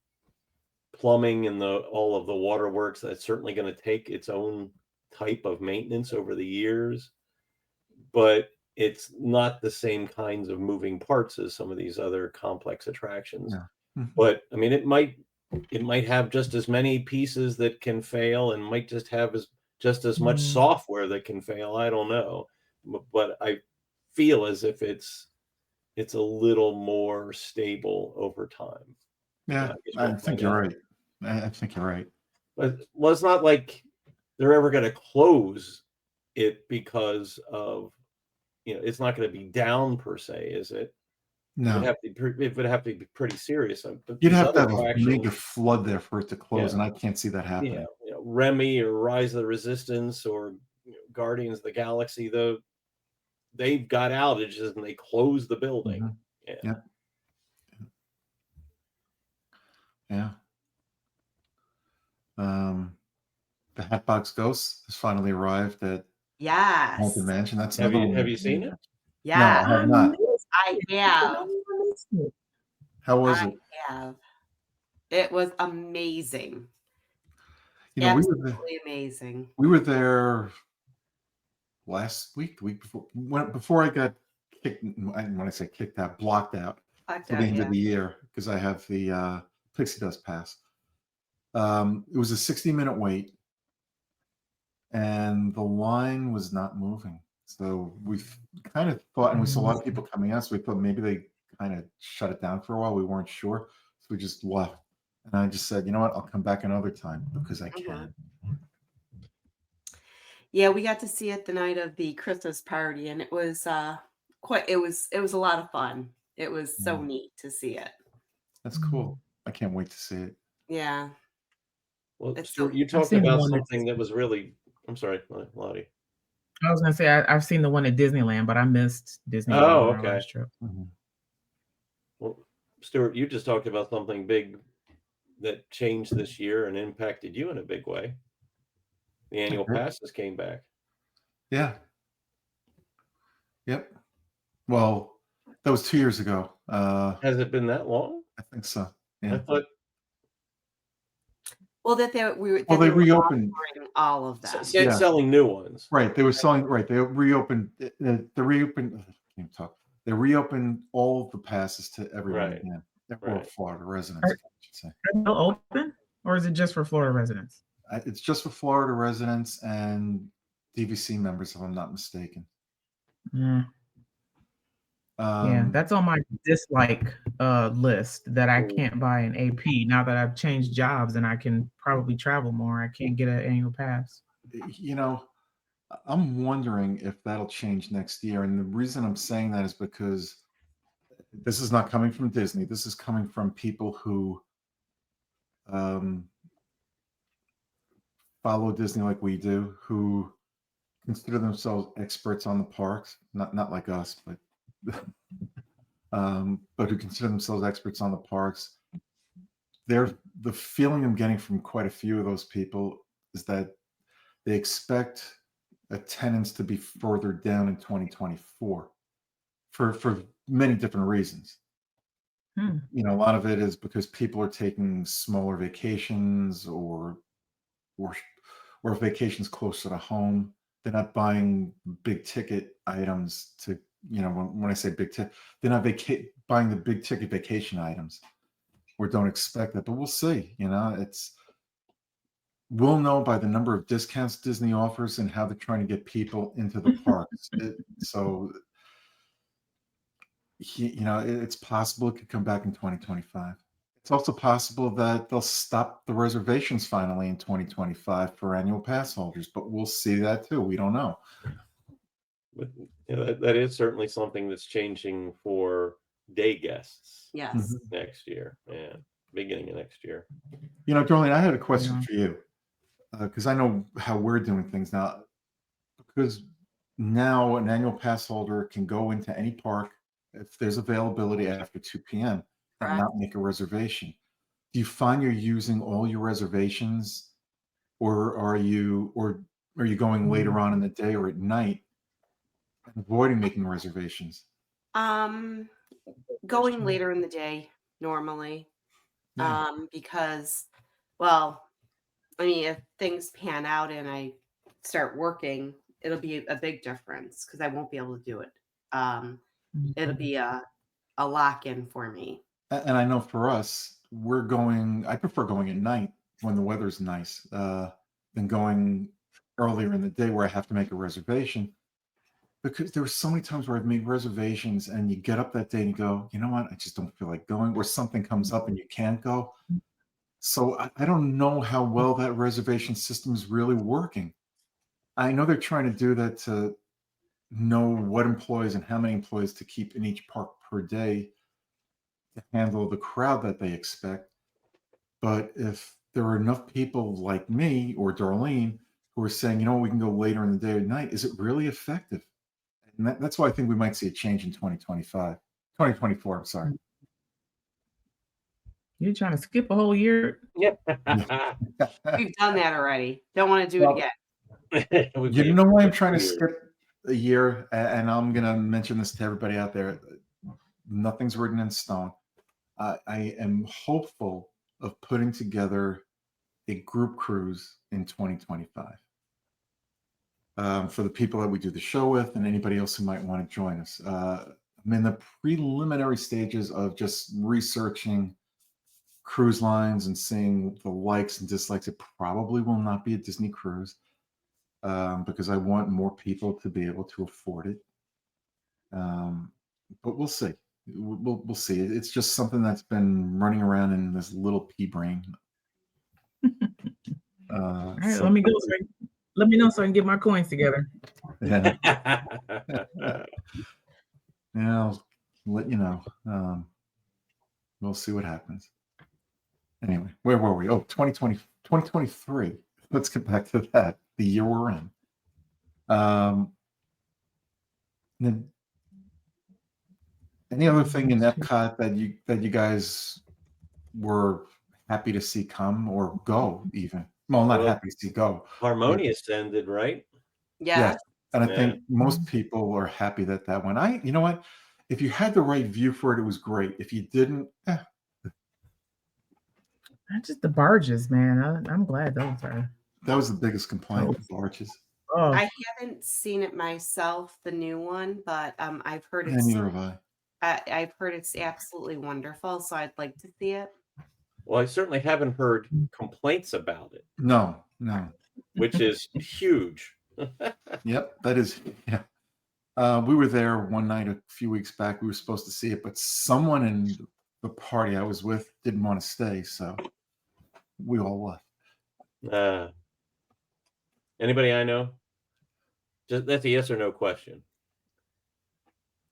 plumbing and all of the water works. That's certainly going to take its own type of maintenance over the years, but it's not the same kinds of moving parts as some of these other complex attractions. Yeah. Mhm. But I mean, it might have just as many pieces that can fail, and might just have just as much software that can fail. I don't know, but I feel as if it's a little more stable over time. Yeah, I think you're right. I think you're right. But well, it's not like they're ever going to close it because of it's not going to be down per se, is it? No, It would have to be pretty serious. But you'd these have to other have a attractions, major flood there for it to close, Yeah. and I can't see that happening. Remy or Rise of the Resistance or Guardians of the Galaxy, they've got outages and they close the building. Mhm. Yeah. Yep. Yeah. The Hatbox Ghost has finally arrived at Yes. Haunted Mansion. That's Have another you one. have you seen it? Yes. No, I have not. missed I it. have. I missed it. How was I it? have. It was amazing. You know, Absolutely amazing. we were there last week, the week before, before I got kicked. When I say kicked out, blocked out Fucked for the up, end yeah. of the year because I have the Pixie Dust pass. It was a 60-minute wait, and the line was not moving. So we kind of thought, and we saw a lot of people coming out, so we thought maybe they kind of shut it down for a while. We weren't sure, so we just left. And I just said, you know what, I'll come back another time because I can. Yeah, we got to see it the night of the Christmas party, and it was it was a lot of fun. It was so Yeah. neat to see it. That's cool. I can't wait to see it. Yeah. Well, It's Stuart, so- you talked seen the about one something that was really. I'm sorry, Lottie. I was gonna say I've seen the one at Disneyland, but I missed Disneyland Oh, on our okay. last trip. Well, Stuart, you just talked about something big that changed this year and impacted you in a big way. The annual Okay. passes came back. Yeah. Yep. Well, that was 2 years ago. Has it been that long? I think so. I Yeah. thought Well, that they They were reopened. offering all of them. Yeah. selling new ones. Right. They were selling. Right. They reopened. They reopened. I can't talk. They reopened all of the passes to everyone Right. again. Or Right. Florida residents, I should say. Are they still open, or is it just for Florida residents? It's just for Florida residents and DVC members, if I'm not mistaken. Yeah, that's on my dislike list that I can't buy an AP. Now that I've changed jobs and I can probably travel more, I can't get an annual pass. You know, I'm wondering if that'll change next year. And the reason I'm saying that is because this is not coming from Disney. This is coming from people who follow Disney like we do, who consider themselves experts on the parks. Not like us, but who consider themselves experts on the parks. The feeling I'm getting from quite a few of those people is that they expect attendance to be further down in 2024 for many different reasons. You know, a lot of it is because people are taking smaller vacations or vacations closer to home. They're not buying big ticket items to, you know, when I say big ticket, they're not buying the big ticket vacation items or don't expect that, but we'll see. You know, we'll know by the number of discounts Disney offers and how they're trying to get people into the parks. So, you know, it's possible it could come back in 2025. It's also possible that they'll stop the reservations finally in 2025 for annual pass holders, but we'll see that too. We don't know. But you know, that is certainly something that's changing for day guests. Yes. Next year. Yeah. Beginning of next year. You know, Darlene, I had a question for you because I know how we're doing things now. Because now an annual pass holder can go into any park if there's availability after 2 p.m. and not make a reservation. Do you find you're using all your reservations, or are you going later on in the day or at night and avoiding making reservations? Going later in the day normally. Yeah. Because, well, I mean, if things pan out and I start working, it'll be a big difference because I won't be able to do it. It'll be a lock-in for me. And I know for us, I prefer going at night when the weather's nice than going earlier in the day where I have to make a reservation. Because there were so many times where I've made reservations and you get up that day and you go, you know what, I just don't feel like going, or something comes up and you can't go. So I don't know how well that reservation system is really working. I know they're trying to do that to know what employees and how many employees to keep in each park per day to handle the crowd that they expect. But if there are enough people like me or Darlene who are saying, you know, we can go later in the day or night, is it really effective? And that's why I think we might see a change in 2024, I'm sorry. You're trying to skip a whole year? Yeah. We've done that already. Don't want to do it again. We You paid know why for I'm trying to 2 years. skip a year, and I'm going to mention this to everybody out there. Nothing's written in stone. I am hopeful of putting together a group cruise in 2025 for the people that we do the show with and anybody else who might want to join us. I'm in the preliminary stages of just researching cruise lines and seeing the likes and dislikes. It probably will not be a Disney cruise because I want more people to be able to afford it. But we'll see. We'll see. It's just something that's been running around in this little pea brain. All right, let me go. Let me know so I can get my coins together. Yeah, I'll let you know. We'll see what happens. Anyway, where were we? Oh, 2023. Let's get back to that. The year we're in. Then any other thing in Epcot that you guys were happy to see come or go even? Well, not happy to see go. Harmonious ended, right? Yeah. Yes. And I Yeah. think most people are happy that went. You know what? If you had the right view for it, it was great. If you didn't, Not just the barges, man. I'm glad those are. that was the biggest complaint, the barges. Oh, I haven't seen it myself, the new one, but I've heard And it's neither have I. I've heard it's absolutely wonderful, so I'd like to see it. Well, I certainly haven't heard complaints about it, No. which is huge. Yep, that is. Yeah. We were there one night a few weeks back. We were supposed to see it, but someone in the party I was with didn't want to stay, so we all left. Anybody I know? Just that's a yes or no question.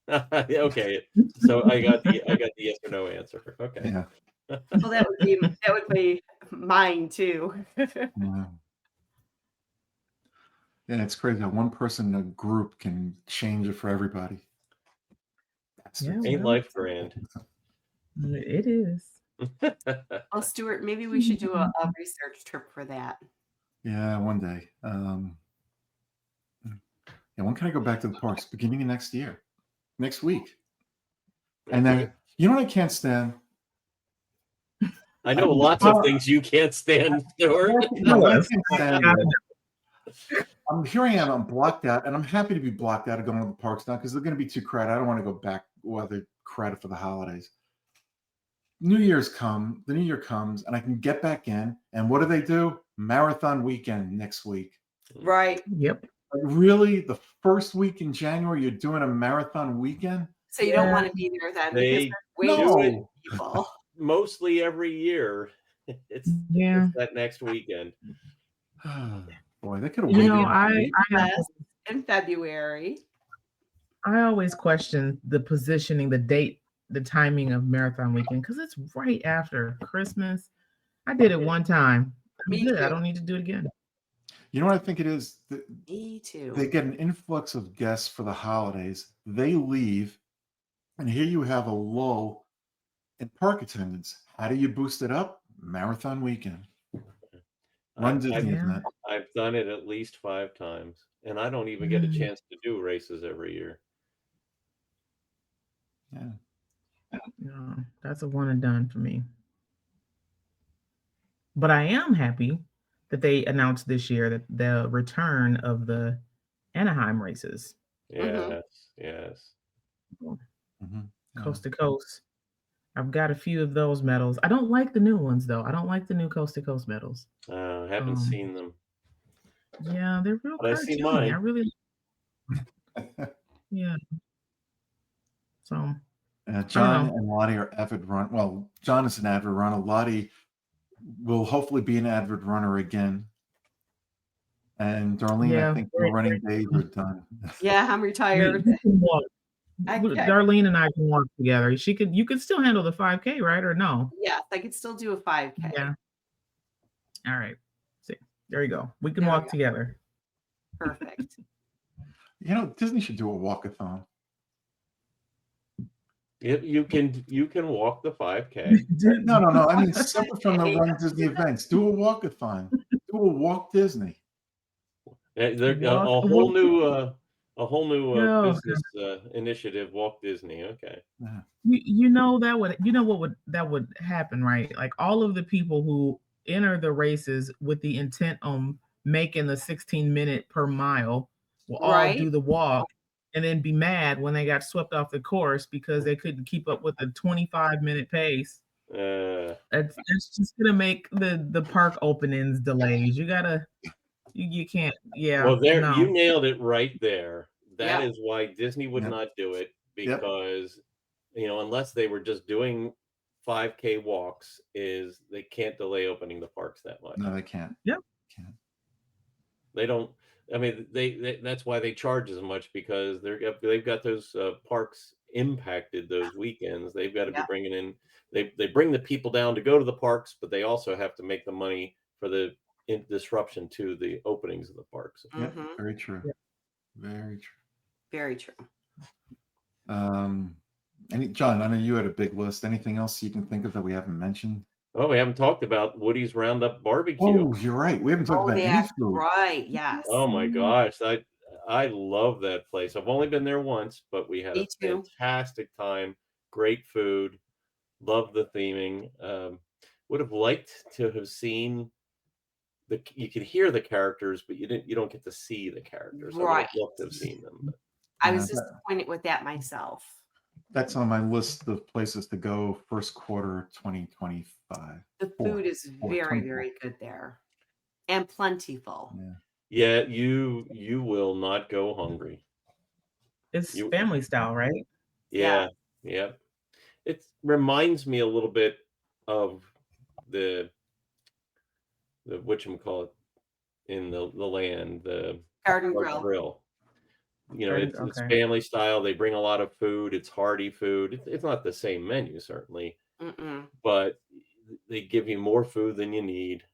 Okay, so I got the yes or no answer. Okay. Yeah. Well, that would be mine too. Yeah, it's crazy how one person in a group can change it for everybody. yeah, Ain't well, life grand? it is. Well, Stuart, maybe we should do a research trip for that. Yeah, one day. Yeah, when can I go back to the parks? Beginning of next year, next week. And then, you know what I can't stand? I know lots of things you can't stand, Stuart. No, what I can't stand is, here I am, I'm blocked out, and I'm happy to be blocked out of going to the parks now because they're going to be too crowded. I don't want to go back while they're crowded for the holidays. The New Year comes, and I can get back in, and what do? Marathon weekend next week. Right. Yep. Like, really? The first week in January, you're doing a marathon weekend? So you don't want to be there then because there's way too many people. Mostly every year. It's that next weekend. Boy, they could have waited. In February. I always question the positioning, the date, the timing of marathon weekend because it's right after Christmas. I did it one time. Me too. I don't need to do it again. You know what I think it is? Me too. They get an influx of guests for the holidays. They leave, and here you have a lull in park attendance. How do you boost it up? Marathon weekend. Run Disney event. I've done it at least 5 times, and I don't even get a chance to do races every year. Yeah. No, that's a one and done for me. But I am happy that they announced this year that the return of the Anaheim races. Yes. Coast to coast. I've got a few of those medals. I don't like the new ones though. I don't like the new coast to coast medals. Haven't seen them. Yeah, they're real But I see cartoony. mine. I really yeah. So John and Lottie are avid run. Well, John is an avid runner. Lottie will hopefully be an avid runner again. And Darlene, I think your running days are done. Yeah, I'm retired. Darlene and I can walk together. You could still handle the 5K, right? Or no? Yes, I could still do a 5K. Yeah. All right. See, there you go. We can walk together. Perfect. You know, Disney should do a walkathon. You can walk the 5K. No. I mean, separate from the Run Disney events. Do a walkathon. Do a Walk Disney. A Walk, whole walk. new No, business initiative, Walk Disney. Okay. Yeah. you know that would happen, right? Like all of the people who enter the races with the intent on making the 16-minute per mile will all Right? do the walk and then be mad when they got swept off the course because they couldn't keep up with the 25-minute pace. That's just gonna make the park openings delays. You can't. Yeah, Well, there you no. nailed it right there. That Yep. is why Disney would Yep. not do it, Yep. because unless they were just doing 5K walks, is they can't delay opening the parks that much. No, they can't. Yep. Can't. They don't. I mean, they that's why they charge as much, because they've got those parks impacted those weekends. They've got to be Yep. bringing in. They bring the people down to go to the parks, but they also have to make the money for the disruption to the openings of the parks. Yep. Mhm. Very true. Yep. Very true. Very true. John, I know you had a big list. Anything else you can think of that we haven't mentioned? Oh, we haven't talked about Woody's Roundup Barbecue. Oh, you're right. We haven't talked Oh, about any that's food. right. Yes. Oh my gosh, I love that place. I've only been there once, but we had Me a too. fantastic time. Great food. Love the theming. Would have liked to have seen you could hear the characters, but you don't get to see the characters. I would Right. have loved to have seen them. But I was Yeah, disappointed with that myself. That's on my list of places to go first quarter 2025. The food is very, very good there and plentiful. yeah, you will not go hungry. It's family style, right? Yeah. It reminds me a little bit of the whatchamacallit in the land, the Garden Garden Grill. Grill. It's Okay. family style. They bring a lot of food. It's hearty food. It's not the same menu, certainly, Mm-mm. but they give you more food than you need,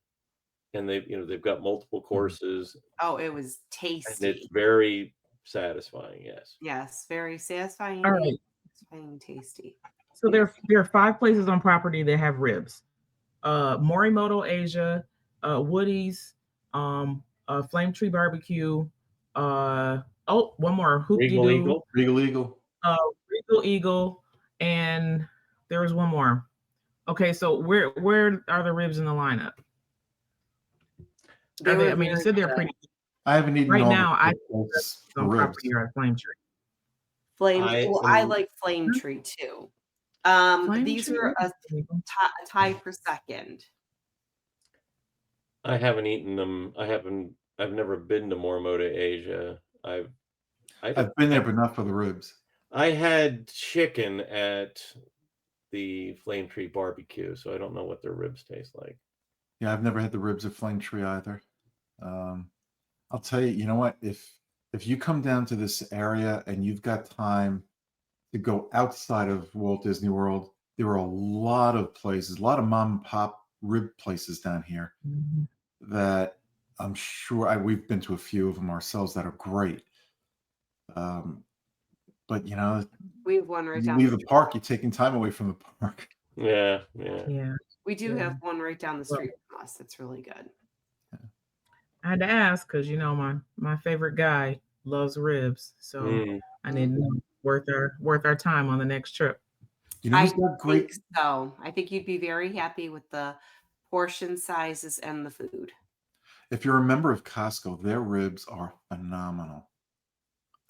and they've got multiple courses, Oh, it was and it's tasty. very satisfying. Yes. Yes, very satisfying. All right. Satisfying and tasty. So there are 5 places on property that have ribs. Morimoto Asia, Woody's, Flame Tree Barbecue, one more, Regal Hoop-de-doo, Eagle. Regal Eagle. Regal Eagle, and there was one more. Okay, so where are the ribs in the lineup? They were I mean, you very said they're good. pretty. I haven't eaten Right all now, I the on ribs. property are at Flame Tree. I like Flame Tree too. These Tree? are a tie for second. I haven't eaten them. I've never been to Morimoto Asia. I've been there, but not for the ribs. I had chicken at the Flame Tree Barbecue, so I don't know what their ribs taste like. Yeah, I've never had the ribs at Flame Tree either. I'll tell you, you know what? If you come down to this area and you've got time to go outside of Walt Disney World, there are a lot of places, a lot of mom and pop rib places down here that I'm sure we've been to a few of them ourselves that are great. But we have one right down. You leave the park, you're taking time away from the park. Yeah. We do have one right down the street from us. It's really good. I had to ask because my favorite guy loves ribs, so I need to know worth our time on the next trip. I think so. I think you'd be very happy with the portion sizes and the food. If you're a member of Costco, their ribs are phenomenal.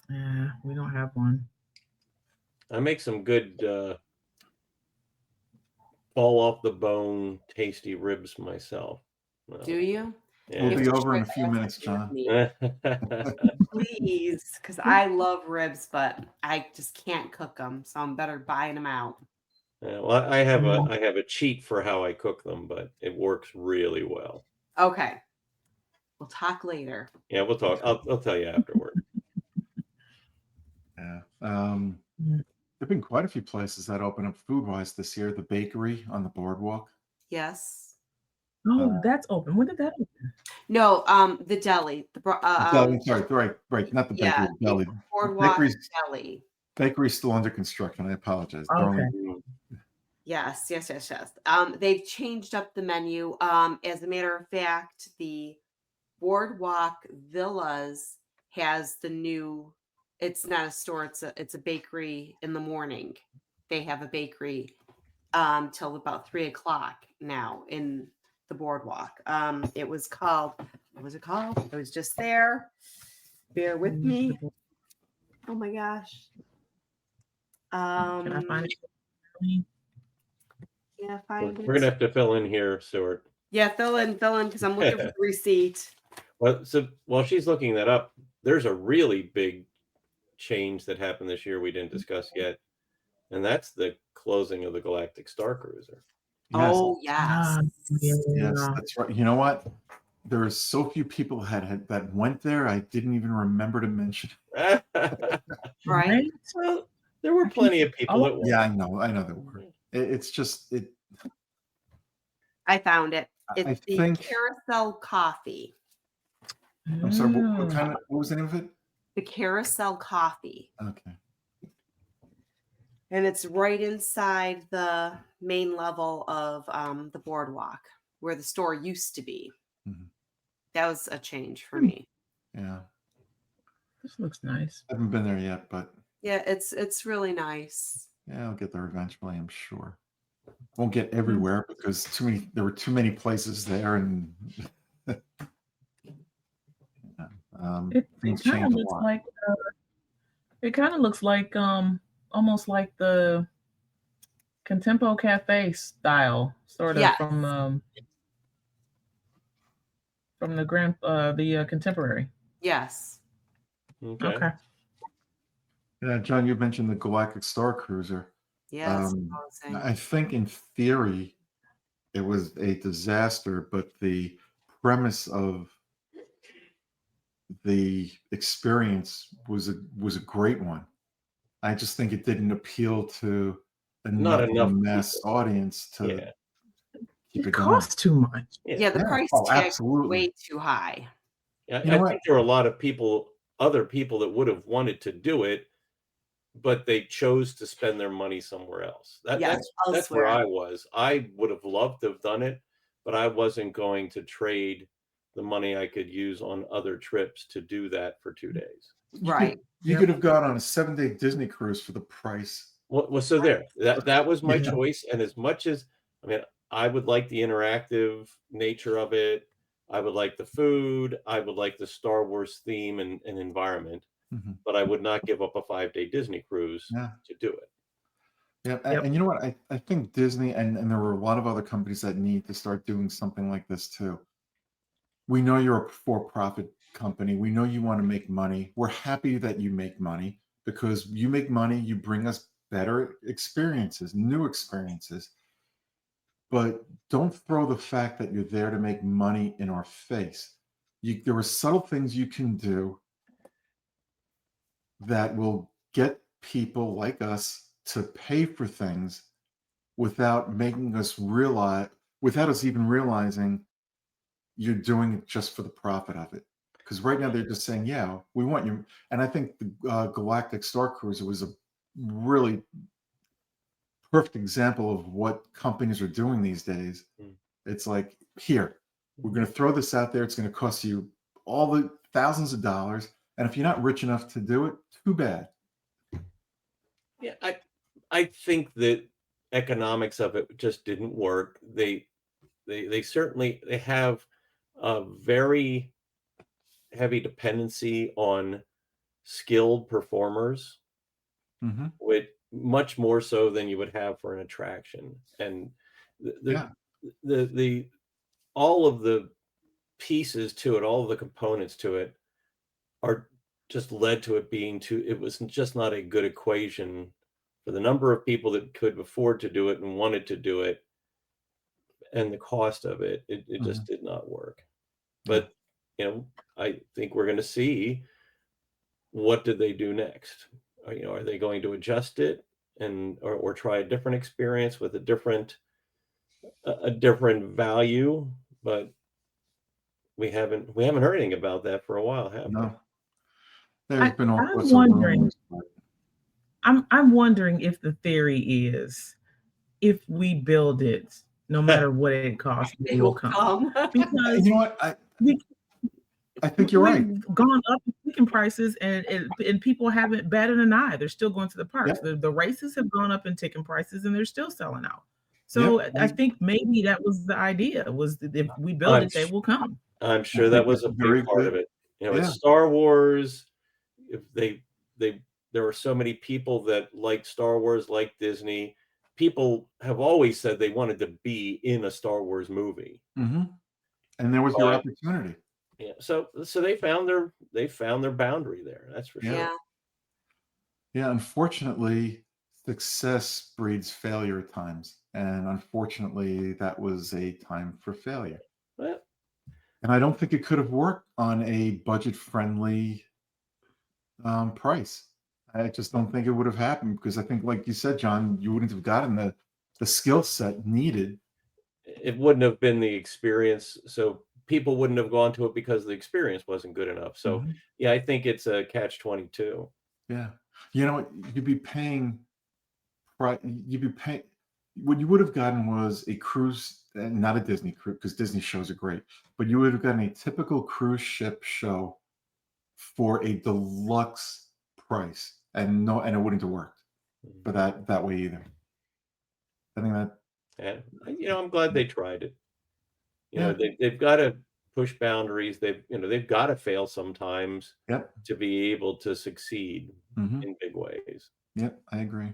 Yeah, we don't have one. I make some good fall off the bone, tasty ribs myself. Do you? Yeah. We'll be over in a few minutes, John. Please, because I love ribs, but I just can't cook them, so I'm better buying them out. Well, I have a cheat for how I cook them, but it works really well. Okay, we'll talk later. Yeah, we'll talk. I'll tell you afterward. Yeah. There've been quite a few places that open up food-wise this year. The bakery on the boardwalk. Yes. Oh, that's open. When did that open? No, the deli. The deli, sorry, right. Not the bakery, the deli. Boardwalk deli. Bakery's still under construction. I apologize. Okay. Yes. They've changed up the menu. As a matter of fact, the Boardwalk Villas has the new. It's not a store. It's a bakery in the morning. They have a bakery till about 3 o'clock now in the Boardwalk. It was called. What was it called? It was just there. Bear with me. Oh my gosh. Can I find it? Yeah, We're, find we're gonna it. have to fill in here, Stuart. Yeah, fill in, because I'm looking for the receipt. Well, so while she's looking that up, there's a really big change that happened this year we didn't discuss yet, and that's the closing of the Galactic Star Cruiser. Yes, Oh yes. yes, Yeah. that's right. You know what? There are so few people that went there. I didn't even remember to mention. Right. Well, there were plenty of people that went. Yeah, I know there were. It's just it. I found it. I It's the think. Carousel Coffee. I'm sorry. What was the name of it? The Carousel Coffee. Okay. And it's right inside the main level of the Boardwalk where the store used to be. Mhm. That was a change for me. Yeah. This looks nice. I haven't been there yet, but Yeah, it's really nice. yeah, I'll get there eventually, I'm sure. Won't get everywhere because there were too many places there, and It things kind change of a looks lot. like almost like the Contempo Cafe style, sort of Yes. from the contemporary. Yes. Okay. Yeah, John, you mentioned the Galactic Star Cruiser. Yes. I think in theory it was a disaster, but the premise of the experience was a great one. I just think it didn't appeal to Not enough of a enough mass people. audience to Yeah. keep It it going. costs too much. Yeah, the Yeah. price Oh, tag is absolutely. way too high. Yeah, You know I what? think there are a lot of other people that would have wanted to do it, but they chose to spend their money somewhere else. Yes, That's where elsewhere. I was. I would have loved to have done it, but I wasn't going to trade the money I could use on other trips to do that for 2 days. Right. You could have gone on a 7-day Disney cruise for the price. Well, so there. That was my Yeah. choice, and as much as I would like the interactive nature of it. I would like the food. I would like the Star Wars theme and environment, Mhm. but I would not give up a 5-day Disney cruise Yeah. to do it. Yeah, Yep. and you know what? I think Disney and there were a lot of other companies that need to start doing something like this too. We know you're a for-profit company. We know you want to make money. We're happy that you make money because you make money, you bring us better experiences, new experiences. But don't throw the fact that you're there to make money in our face. There are subtle things you can do that will get people like us to pay for things without making us realize, without us even realizing you're doing it just for the profit of it. Because right now they're just saying, yeah, we want you. And I think the Galactic Star Cruiser was a really perfect example of what companies are doing these days. Mm. It's like, here, we're going to throw this out there. It's going to cost you all the thousands of dollars. And if you're not rich enough to do it, too bad. Yeah, I think that economics of it just didn't work. They certainly they have a very heavy dependency on skilled performers, Mm-hmm. with much more so than you would have for an attraction. And the all of the pieces to it, all of the components to it are just led to it being too, it was just not a good equation for the number of people that could afford to do it and wanted to do it, and the cost of it. It just did not work. But I think we're going to see, what did they do next? Are they going to adjust it or try a different experience with a different value? But we haven't heard anything about that for a while, have we? No. There's been all I'm sorts wondering. of rumors. But I'm wondering if the theory is, if we build it, no matter what it costs, they will come. Come. Because you know what? I think you're right. We've gone up in ticket prices, and people haven't batted an eye. They're still going to the parks. Yep. The races have gone up in ticket prices, and they're still selling out. So Yep. I think maybe that was the idea, was that if we build I'm it, they sh- will come. I'm I sure that think was it's a very big part of good. it. You know, Yeah. it's Star Wars. If they there were so many people that like Star Wars, like Disney. People have always said they wanted to be in a Star Wars movie. Hmm. And there was your But opportunity. yeah, so they found their boundary there. That's for Yeah. sure. Yeah. Yeah. Unfortunately, success breeds failure at times. And unfortunately, that was a time for failure. Well, And I don't think it could have worked on a budget-friendly price. I just don't think it would have happened because I think, like you said, John, you wouldn't have gotten the skill set needed. it wouldn't have been the experience, so people wouldn't have gone to it because the experience wasn't good enough. So Mhm. yeah, I think it's a catch-22. Yeah. You know what? You'd be paying, you'd be paying, what you would have gotten was a cruise, and not a Disney cruise, because Disney shows are great, but you would have gotten a typical cruise ship show for a deluxe price, and no, and it wouldn't have worked for that way either. I think that, And I'm glad they tried it. yeah, They've got to push boundaries. They've got to fail sometimes yep, to be able to succeed hmm, in big ways. yep, I agree.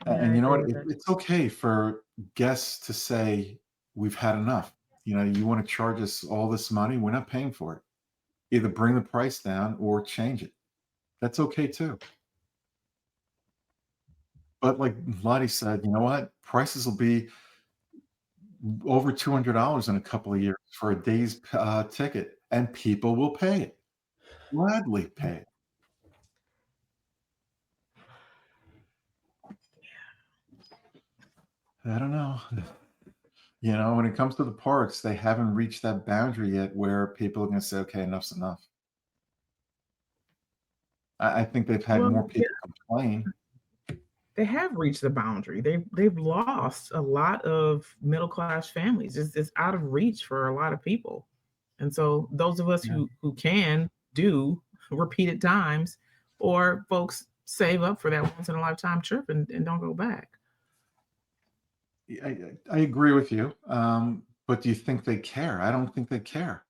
Yeah, I And you know agree what? with that. It's okay for guests to say, we've had enough. You want to charge us all this money? We're not paying for it. Either bring the price down or change it. That's okay too. But like Lottie said, you know what? Prices will be over $200 in a couple of years for a day's ticket, and people will pay it, gladly pay it. I don't know. When it comes to the parks, they haven't reached that boundary yet where people are going to say, okay, enough's enough. I think they've had Well, more people complain. they have reached the boundary. They've lost a lot of middle class families. It's out of reach for a lot of people. And so those of us Yeah. who can do repeated times, or folks save up for that once in a lifetime trip and don't go back. I agree with you. But do you think they care? I don't think they care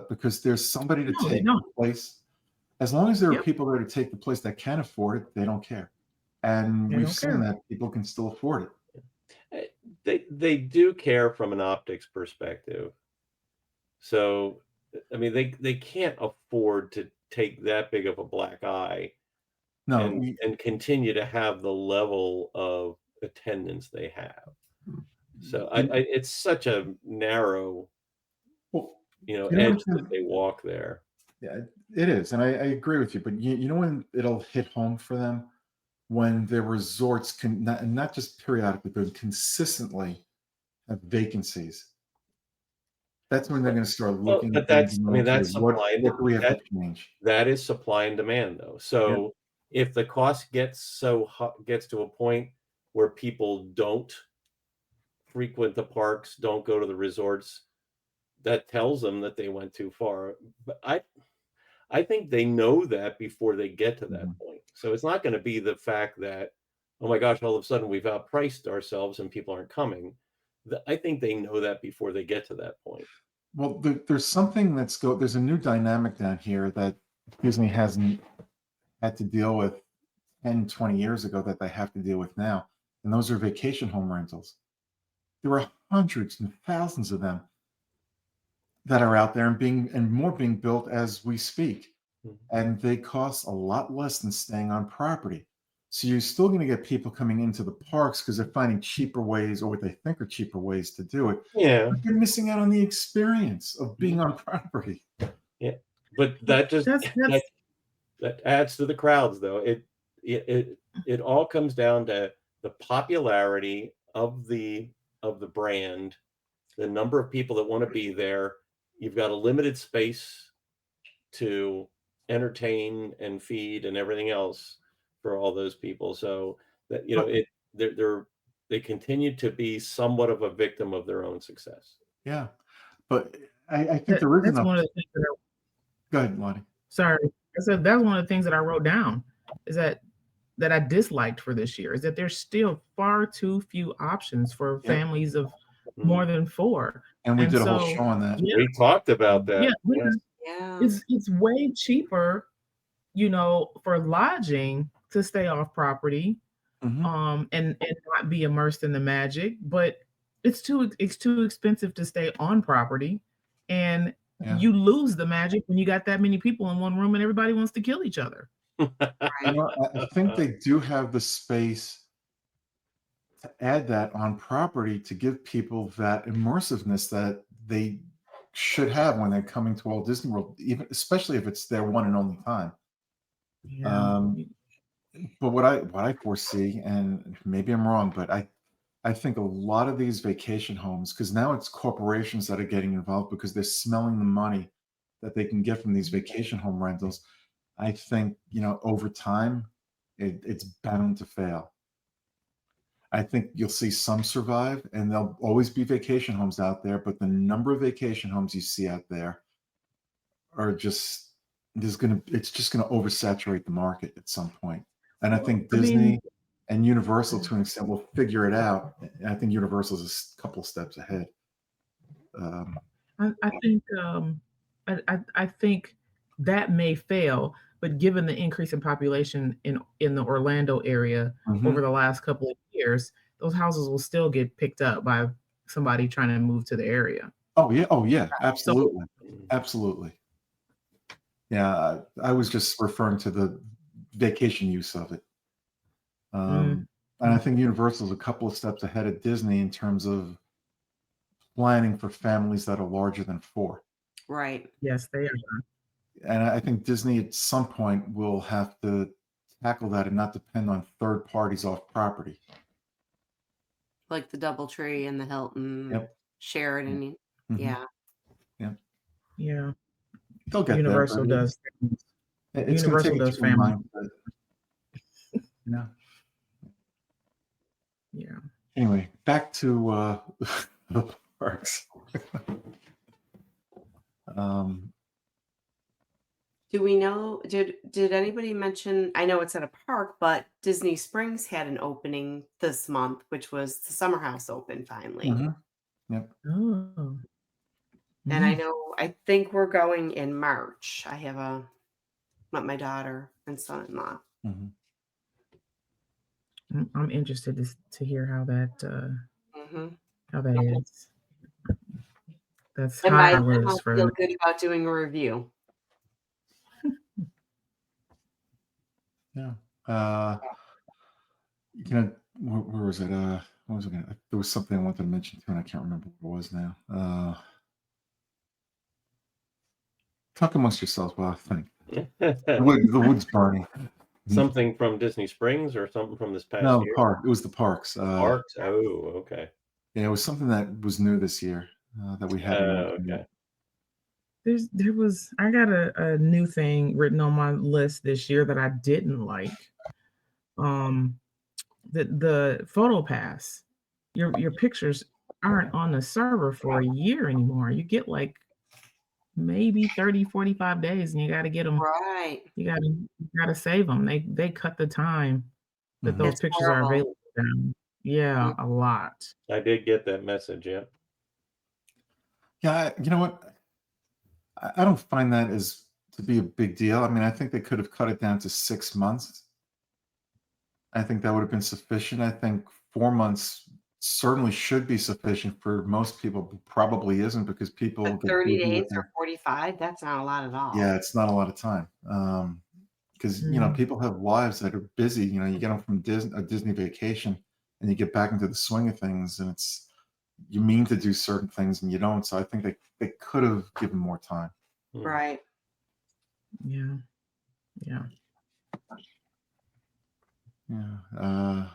because there's somebody to No, they take don't. the place. As long as there are Yep, people there to take the place that can afford it, they don't care. And they we've don't seen care. that people can still afford it. They do care from an optics perspective. So, I mean, they can't afford to take that big of a black eye No, and continue to have the level of attendance they have. So it's such a narrow, well, edge that they walk there. yeah, it is, and I agree with you. But you know when it'll hit home for them when their resorts can not just periodically, but consistently have vacancies. That's when they're going to start Well, looking but at things that's and I going, mean, okay, that's what supply and what do we have to that change? that is supply and demand, though. Yeah. So if the cost gets to a point where people don't frequent the parks, don't go to the resorts, that tells them that they went too far. But I think they know that before they get to that Mhm. point. So it's not going to be the fact that, oh my gosh, all of a sudden we've outpriced ourselves and people aren't coming. I think they know that before they get to that point. Well, there's something there's a new dynamic down here that Disney hasn't had to deal with 10, 20 years ago that they have to deal with now. And those are vacation home rentals. There are hundreds and thousands of them that are out there and more being built as we speak. Mhm. And they cost a lot less than staying on property. So you're still going to get people coming into the parks because they're finding cheaper ways or what they think are cheaper ways to do it. Yeah, But you're missing out on the experience of being on property. yeah. But that just That's that that adds to the crowds, though. It all comes down to the popularity of the brand, the number of people that want to be there. You've got a limited space to entertain and feed and everything else for all those people. So that But they continue to be somewhat of a victim of their own success. yeah, but I think there is That's enough. one of the things that Go ahead, Lonnie. sorry. I said that's one of the things that I wrote down is that I disliked for this year is that there's still far too few options for Yep. families of Mm. more than 4. And we And did a whole so, show on that. yeah, We talked about that. yeah, Yes. Yeah. it's way cheaper, for lodging to stay off property, Mhm. and not be immersed in the magic, but it's too expensive to stay on property, and Yeah. you lose the magic when you got that many people in one room and everybody wants to kill each other. You Right. know, I think they do have the space to add that on property to give people that immersiveness that they should have when they're coming to Walt Disney World, even especially if it's their one and only time. Yeah. Um, but what I foresee, and maybe I'm wrong, but I think a lot of these vacation homes, because now it's corporations that are getting involved because they're smelling the money that they can get from these vacation home rentals. I think, over time, it's bound to fail. I think you'll see some survive, and there'll always be vacation homes out there, but the number of vacation homes you see out there are just it's just gonna oversaturate the market at some point. And I think I mean, Disney and Universal, to an extent, will figure it out. And I think Universal's a couple steps ahead. Um, I think I think that may fail, but given the increase in population in the Orlando area over mhm. the last couple of years, those houses will still get picked up by somebody trying to move to the area. Oh yeah, So absolutely, absolutely. Yeah, I was just referring to the vacation use of it. mm, And I think Universal's a couple of steps ahead of Disney in terms of planning for families that are larger than 4. Right. yes, they are. And I think Disney at some point will have to tackle that and not depend on third parties off property. Like the DoubleTree and the Hilton, Yep. Sheridan. Mhm. Yeah. Yeah. Yeah, They'll get there, Universal but does. it's going to take Universal a does different family. mindset. Yeah. Yeah. Anyway, back to the parks. um, Do we know? Did anybody mention? I know it's at a park, but Disney Springs had an opening this month, which was the summer house open finally. mhm. Yep. Oh. And I Mm. know I think we're going in March. I have met my daughter and son-in-law. Mhm. I'm interested to hear Hmm. how that is. That's And high by on then the I'll list for feel the good about doing a review. Yeah. Where was it? What was it gonna, there was something I wanted to mention too, and I can't remember what it was now. Talk amongst yourselves while I think. The wood's burning. Something from Disney Springs or something from this past No, the year? park. It was the parks. Parks? Oh, okay. Yeah, it was something that was new this year that we hadn't mentioned Okay. yet. I got a new thing written on my list this year that I didn't like. The photo pass. Your pictures aren't on the server for a year anymore. You get like maybe 30, 45 days and you got to get them. Right. You got to save them. They cut the time that Mhm. those It's pictures are horrible. available now. Yeah, a lot. I did get that message, yeah. Yeah, you know what? I don't find that as to be a big deal. I mean, I think they could have cut it down to 6 months. I think that would have been sufficient. I think 4 months certainly should be sufficient for most people, but probably isn't because people But get 30 busy days with or their. 45, that's not a lot at all. Yeah, it's not a lot of time. Because Mm. people have lives that are busy. You get them from a Disney vacation, and you get back into the swing of things, and you mean to do certain things and you don't. So I think they could have given more time. Hmm. Right. Yeah. Yeah. Yeah.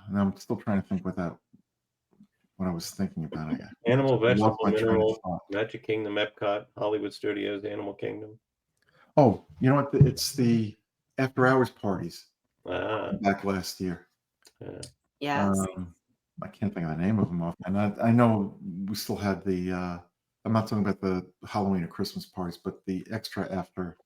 And I'm still trying to think what I was thinking about. I Animal, lost vegetable, my train of mineral, thought. Magic Kingdom, Epcot, Hollywood Studios, Animal Kingdom. Oh, you know what? It's the after hours parties Ah, back last year. yeah. Yes. I can't think of the name of them off. And I know we still had the I'm not talking about the Halloween or Christmas parties, but the extra after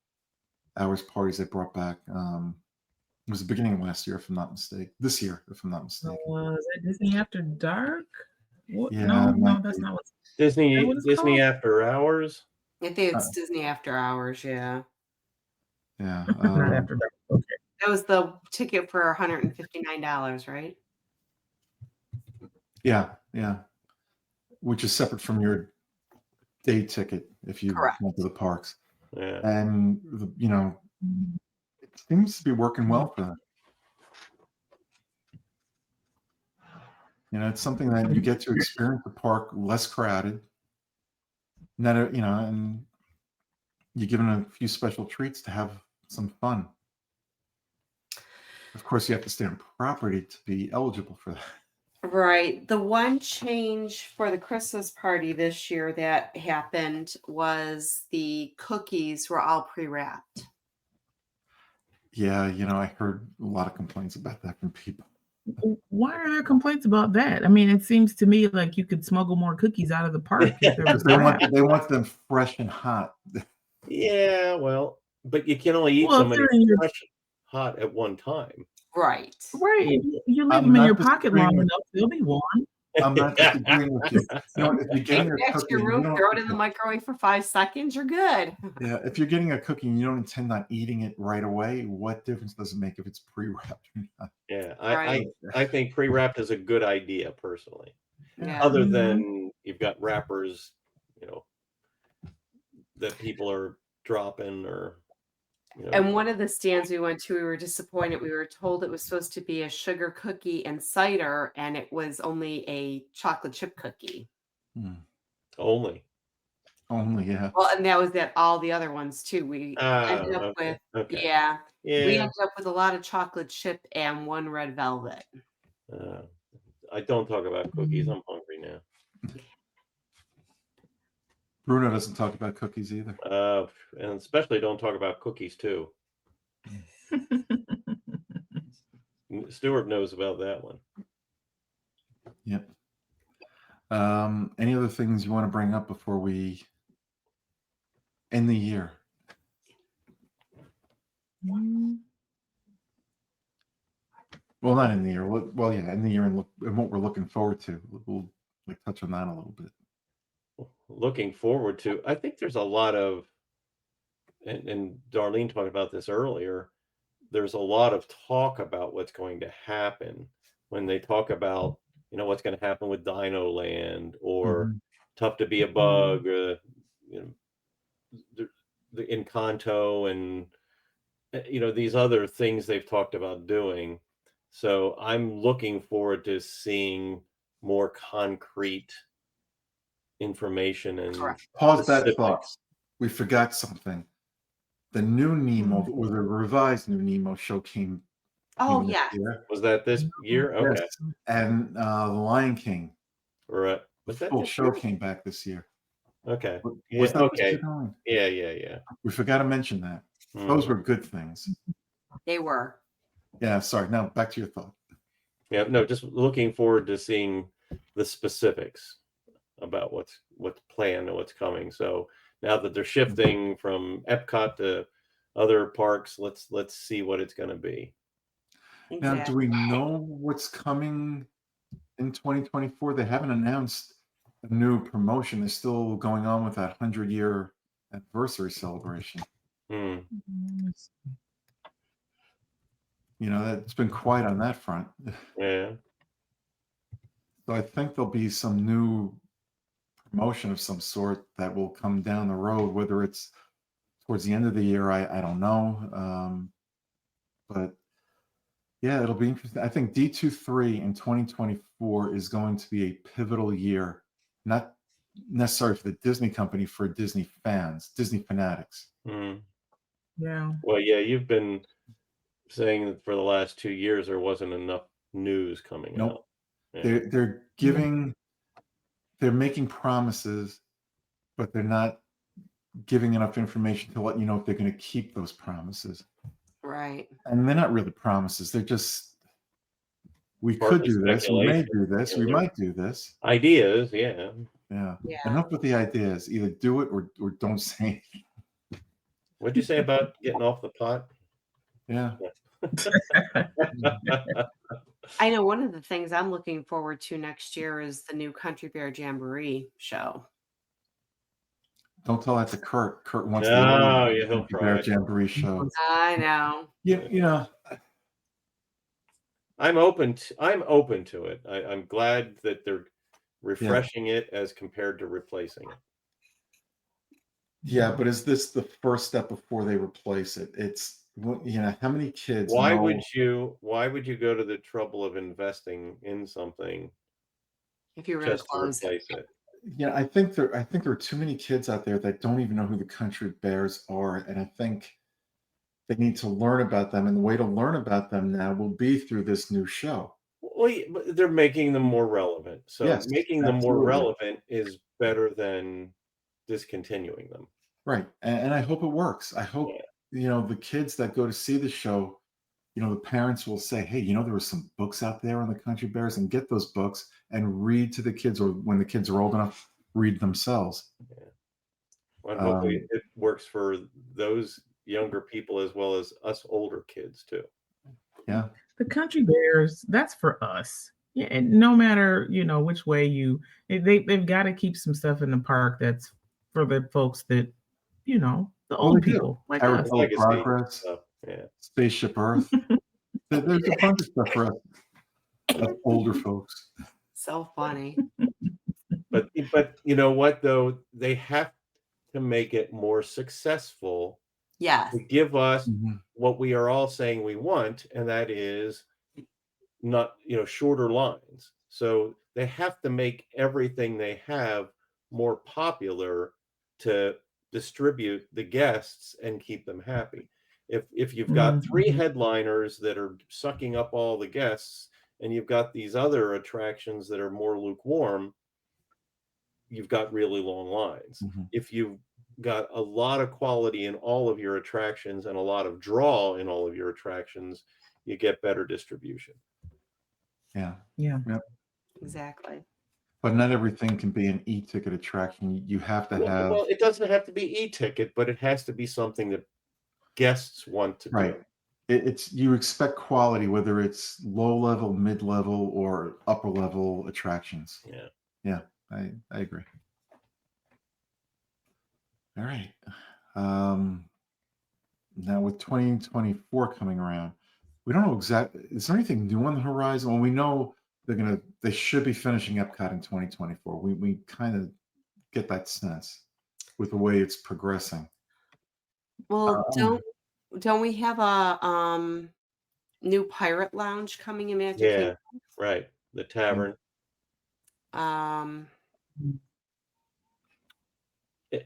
hours parties they brought back. It was the beginning of last year, if I'm not mistaken. This year, if I'm not mistaken. Is it Disney After Dark? What? Yeah, No, it might no, that's be. not what. Is that Disney what it's Disney called? After Hours. I think it's Uh, Disney After Hours. Yeah, Yeah. Not After Dark. Okay. that was the ticket for $159, right? Yeah. Which is separate from your day ticket if you Correct. went to the parks. Yeah. And it seems to be working well for them. It's something that you get to experience the park less crowded. And you're given a few special treats to have some fun. Of course, you have to stay on property to be eligible for that. Right. The one change for the Christmas party this year that happened was the cookies were all pre-wrapped. Yeah, I heard a lot of complaints about that from people. Why are there complaints about that? I mean, it seems to me like you could smuggle more cookies out of the park if they're Because wrapped. they want them fresh and hot. Yeah, well, but you can only eat Well, so if many they're in your fresh hot at one time. Right. right, if you leave I'm them in your not pocket long disagreeing with enough, they'll be warm. I'm not disagreeing with you. If you're getting Take a it back to cookie, your you room, don't. throw it in the microwave for 5 seconds, you're good. Yeah, if you're getting a cookie and you don't intend on eating it right away, what difference does it make if it's pre-wrapped or not? Yeah, Right. I think pre-wrapped is a good idea personally. Yeah. Other Mhm. than you've got wrappers, that people are dropping or And one of the stands we went to, we were disappointed. We were told it was supposed to be a sugar cookie and cider, and it was only a chocolate chip cookie. only. Only, yeah. Well, and that was at all the other ones too. We ended up Okay. with, Okay. yeah, we Yeah. ended up with a lot of chocolate chip and one red velvet. I don't talk about cookies. I'm hungry now. Bruno doesn't talk about cookies either. And especially don't talk about cookies too. Stuart knows about that one. Yep. Any other things you want to bring up before we end the year? Well, not in the year. Well, yeah, in the year and what we're looking forward to. We'll touch on that a little bit. Looking forward to, I think there's a lot of, and Darlene talked about this earlier, there's a lot of talk about what's going to happen when they talk about, what's going to happen with Dino Land or Tough to Be a Bug, or, the Encanto and, these other things they've talked about doing. So I'm looking forward to seeing more concrete information and Correct. Pause that specifics. thought. We forgot something. The new Nemo, or the revised new Nemo show came Oh, this yeah. year. Was that this year? Okay. Yes. And The Lion King, Right. the Was that full this show year? came back this year. Okay. Was Yeah. that this Okay. year, Darlene? Yeah. We forgot to mention that. Those were good things. They were. Yeah, sorry. Now back to your thought. Yeah. No, just looking forward to seeing the specifics about what's planned and what's coming. So now that they're shifting from Epcot to other parks, let's see what it's going to be. Now, do we know what's coming in 2024? They haven't announced a new promotion. They're still going on with that 100-year anniversary celebration. That's been quiet on that front. Yeah. So I think there'll be some new promotion of some sort that will come down the road, whether it's towards the end of the year, I don't know. But yeah, it'll be interesting. I think D23 in 2024 is going to be a pivotal year, not necessarily for the Disney company, for Disney fans, Disney fanatics. Yeah. Well, yeah, you've been saying that for the last 2 years there wasn't enough news coming out. Yeah. They're making promises, but they're not giving enough information to let you know if they're going to keep those promises. Right. And they're not really promises. They're just, we Partly could do this, we may speculation. do this, we might do this. Ideas, yeah. Yeah. Yeah. Enough with the ideas. Either do it or don't say anything. What'd you say about getting off the pot? Yeah. I know one of the things I'm looking forward to next year is the new Country Bear Jamboree show. Don't tell that to Kurt. Kurt wants the No, old yeah, he'll Country Bear cry. Jamboree show. I know. Yeah, you know, I'm open to it. I'm glad that they're refreshing it as compared to replacing it. yeah, but is this the first step before they replace it? It's how many kids Why know? would you go to the trouble of investing in something If you were going to just to close it. replace it? Yeah, I think there are too many kids out there that don't even know who the Country Bears are, and I think they need to learn about them. And the way to learn about them now will be through this new show. Well, but they're making them more relevant. So Yes, making them more absolutely. relevant is better than discontinuing them. Right, and I hope it works. I hope Yeah. the kids that go to see the show, the parents will say, "Hey, there were some books out there on the Country Bears," and get those books and read to the kids, or when the kids are old enough, read themselves. Yeah. Well, and hopefully it works for those younger people as well as us older kids too. Yeah. The Country Bears, that's for us. Yeah, and no matter which way they've got to keep some stuff in the park that's for the folks that the Well, old they do. people like us. Carousel of Legacy Progress, stuff. Yeah. Spaceship Earth. There's a bunch of stuff for us older folks. So funny. But you know what though? They have to make it more successful Yes. to give us Mhm. what we are all saying we want, and that is not shorter lines. So they have to make everything they have more popular to distribute the guests and keep them happy. If you've got three Mhm. headliners that are sucking up all the guests and you've got these other attractions that are more lukewarm, you've got really long lines. Mhm. If you've got a lot of quality in all of your attractions and a lot of draw in all of your attractions, you get better distribution. Yeah. Yeah. Yep. Exactly. But not everything can be an e-ticket attraction. You have to have Well, it doesn't have to be e-ticket, but it has to be something that guests want to right. do. It's you expect quality, whether it's low level, mid level, or upper level attractions. Yeah. Yeah, I agree. All right. Now with 2024 coming around, we don't know exactly. Is there anything new on the horizon? Well, we know they should be finishing Epcot in 2024. We kind of get that sense with the way it's progressing. Well, Um, don't we have a new pirate lounge coming in Magic Yeah, Kingdom? right. The tavern. Um,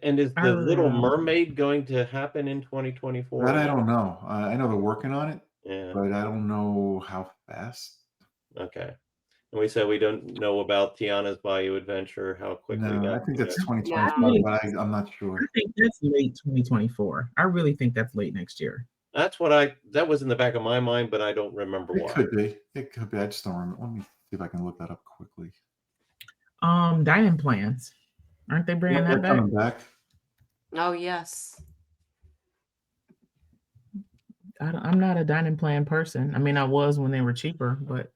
And is I the really Little don't know. Mermaid going to happen in 2024? that I don't know. I know they're working on it, Yeah. but I don't know how fast. Okay. And we said we don't know about Tiana's Bayou Adventure, how quickly No, I that think can that's go. 2025, but I'm not I sure. think that's late 2024. I really think that's late next year. That's what that was in the back of my mind, but I don't remember It why. could be. It could be. I just don't remember. Let me see if I can look that up quickly. Dining plans. Aren't they bringing Yeah, that they're back? coming back. oh yes. I'm not a dining plan person. I mean, I was when they were cheaper, but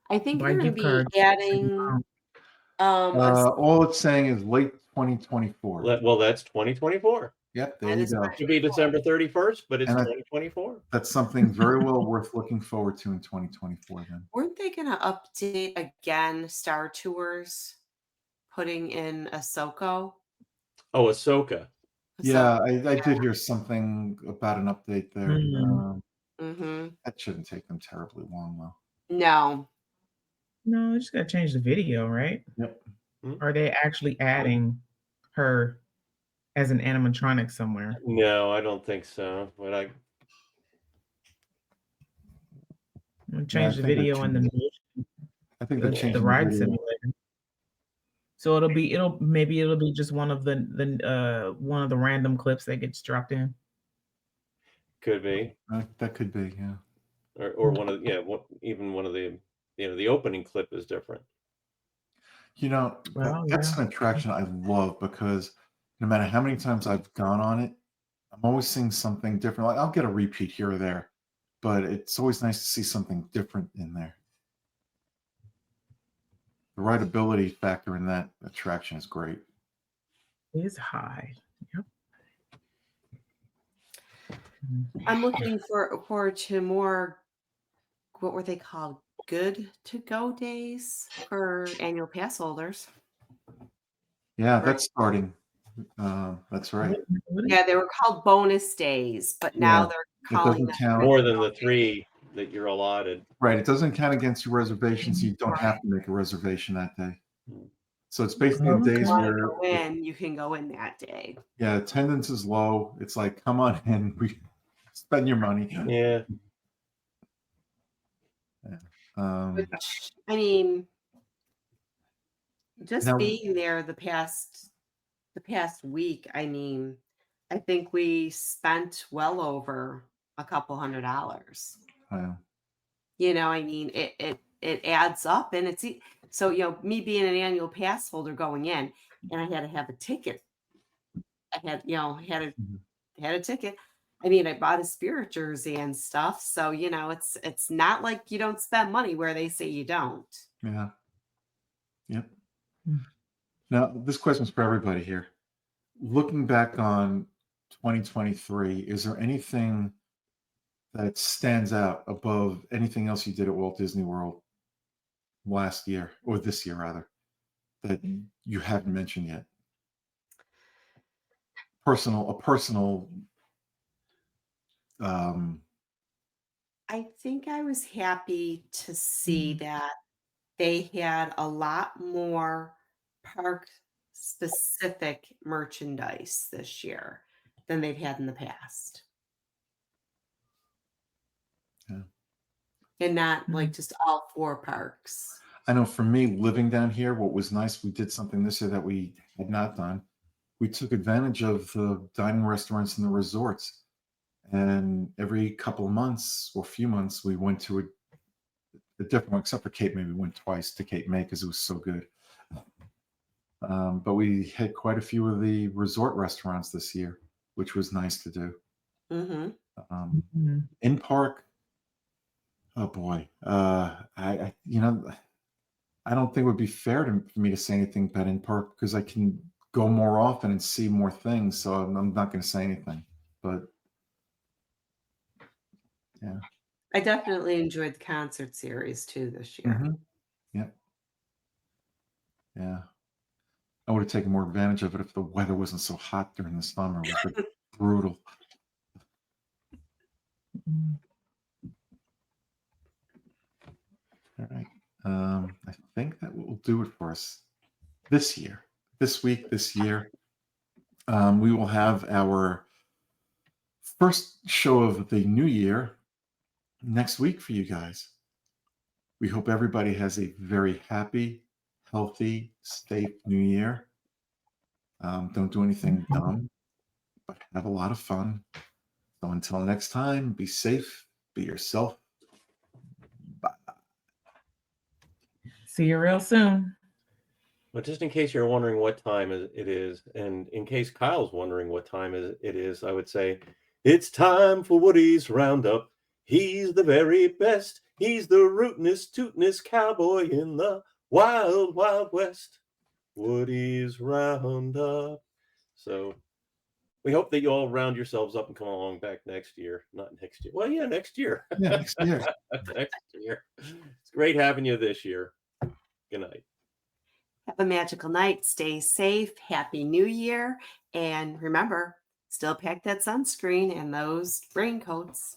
I think buy they're going to gift be cards. adding All it's saying is late 2024. Well, that's 2024. Yep, there that you is go. It should be December 31st, but it's And 2024. that's something very well worth looking forward to in 2024 then. Weren't they going to update again Star Tours, putting in Ahsoka? Oh, Ahsoka. Yeah, I did hear something about an update there. Mm-hmm. That shouldn't take them terribly long though. No. No, I just got to change the video, right? Yep. Are they actually adding her as an animatronic somewhere? No, I don't think so. But I'm gonna Yeah, change the video and I think they're the changing ride video. simulator. So it'll be just one of the random clips that gets dropped in. could be. That could be, yeah. Or one of even one of the the opening clip is different. Well, That's yeah. an attraction I love because no matter how many times I've gone on it, I'm always seeing something different. Like I'll get a repeat here or there, but it's always nice to see something different in there. The rideability factor in that attraction is great. It's high. Yep. I'm looking forward to more, what were they called? Good to go days for annual pass holders. Yeah, Right. that's starting. That's right. Yeah, they were called bonus days, but now Yeah, they're it calling doesn't them count. More than the 3 that you're allotted. Right, it doesn't count against your reservations. You don't have Right. to make a reservation that day. Mm. So it's basically the Okay. days Want to where, go in, you can go in that day. yeah, attendance is low. It's like, come on in, we spend your money. Yeah. Which, I mean, just Now, being there the past week, I mean, I think we spent well over a couple $100. I mean, it adds up, and so me being an annual pass holder going in, and I had to have a ticket. I had a ticket. I mean, I bought a Spirit jersey and stuff, so it's not like you don't spend money where they say you don't. yeah, yep. Mm. Now, this question's for everybody here. Looking back on 2023, is there anything that stands out above anything else you did at Walt Disney World last year, or this year rather, that you haven't mentioned yet? A personal I think I was happy to see that they had a lot more park specific merchandise this year than they've had in the past. Yeah. And not like just all 4 parks. I know for me, living down here, what was nice, we did something this year that we had not done. We took advantage of the dining restaurants in the resorts. And every couple of months or few months, we went to a different one, except for Cape May. We went twice to Cape May because it was so good. But we hit quite a few of the resort restaurants this year, which was nice to do. Mm-hmm. In park, oh boy, I don't think it would be fair for me to say anything about in park because I can go more often and see more things. So I'm not going to say anything. But yeah, I definitely enjoyed the concert series too this year. Yep. Yeah. I would have taken more advantage of it if the weather wasn't so hot during the summer. It was like brutal. All right. I think that will do it for us this year. This year. We will have our first show of the new year next week for you guys. We hope everybody has a very happy, healthy, safe new year. Don't do anything dumb, but have a lot of fun. So until next time, be safe, be yourself. Bye. See you real soon. But just in case you're wondering what time it is, and in case Kyle's wondering what time it is, I would say, it's time for Woody's Roundup. He's the very best. He's the rootinest, tootinest cowboy in the wild, wild west. Woody's Roundup. So we hope that you all round yourselves up and come along back next year. Not next year. Well, yeah, next year. Yeah, next year. Next year. It's great having you this year. Good night. Have a magical night. Stay safe. Happy New Year. And remember, still pack that sunscreen and those raincoats.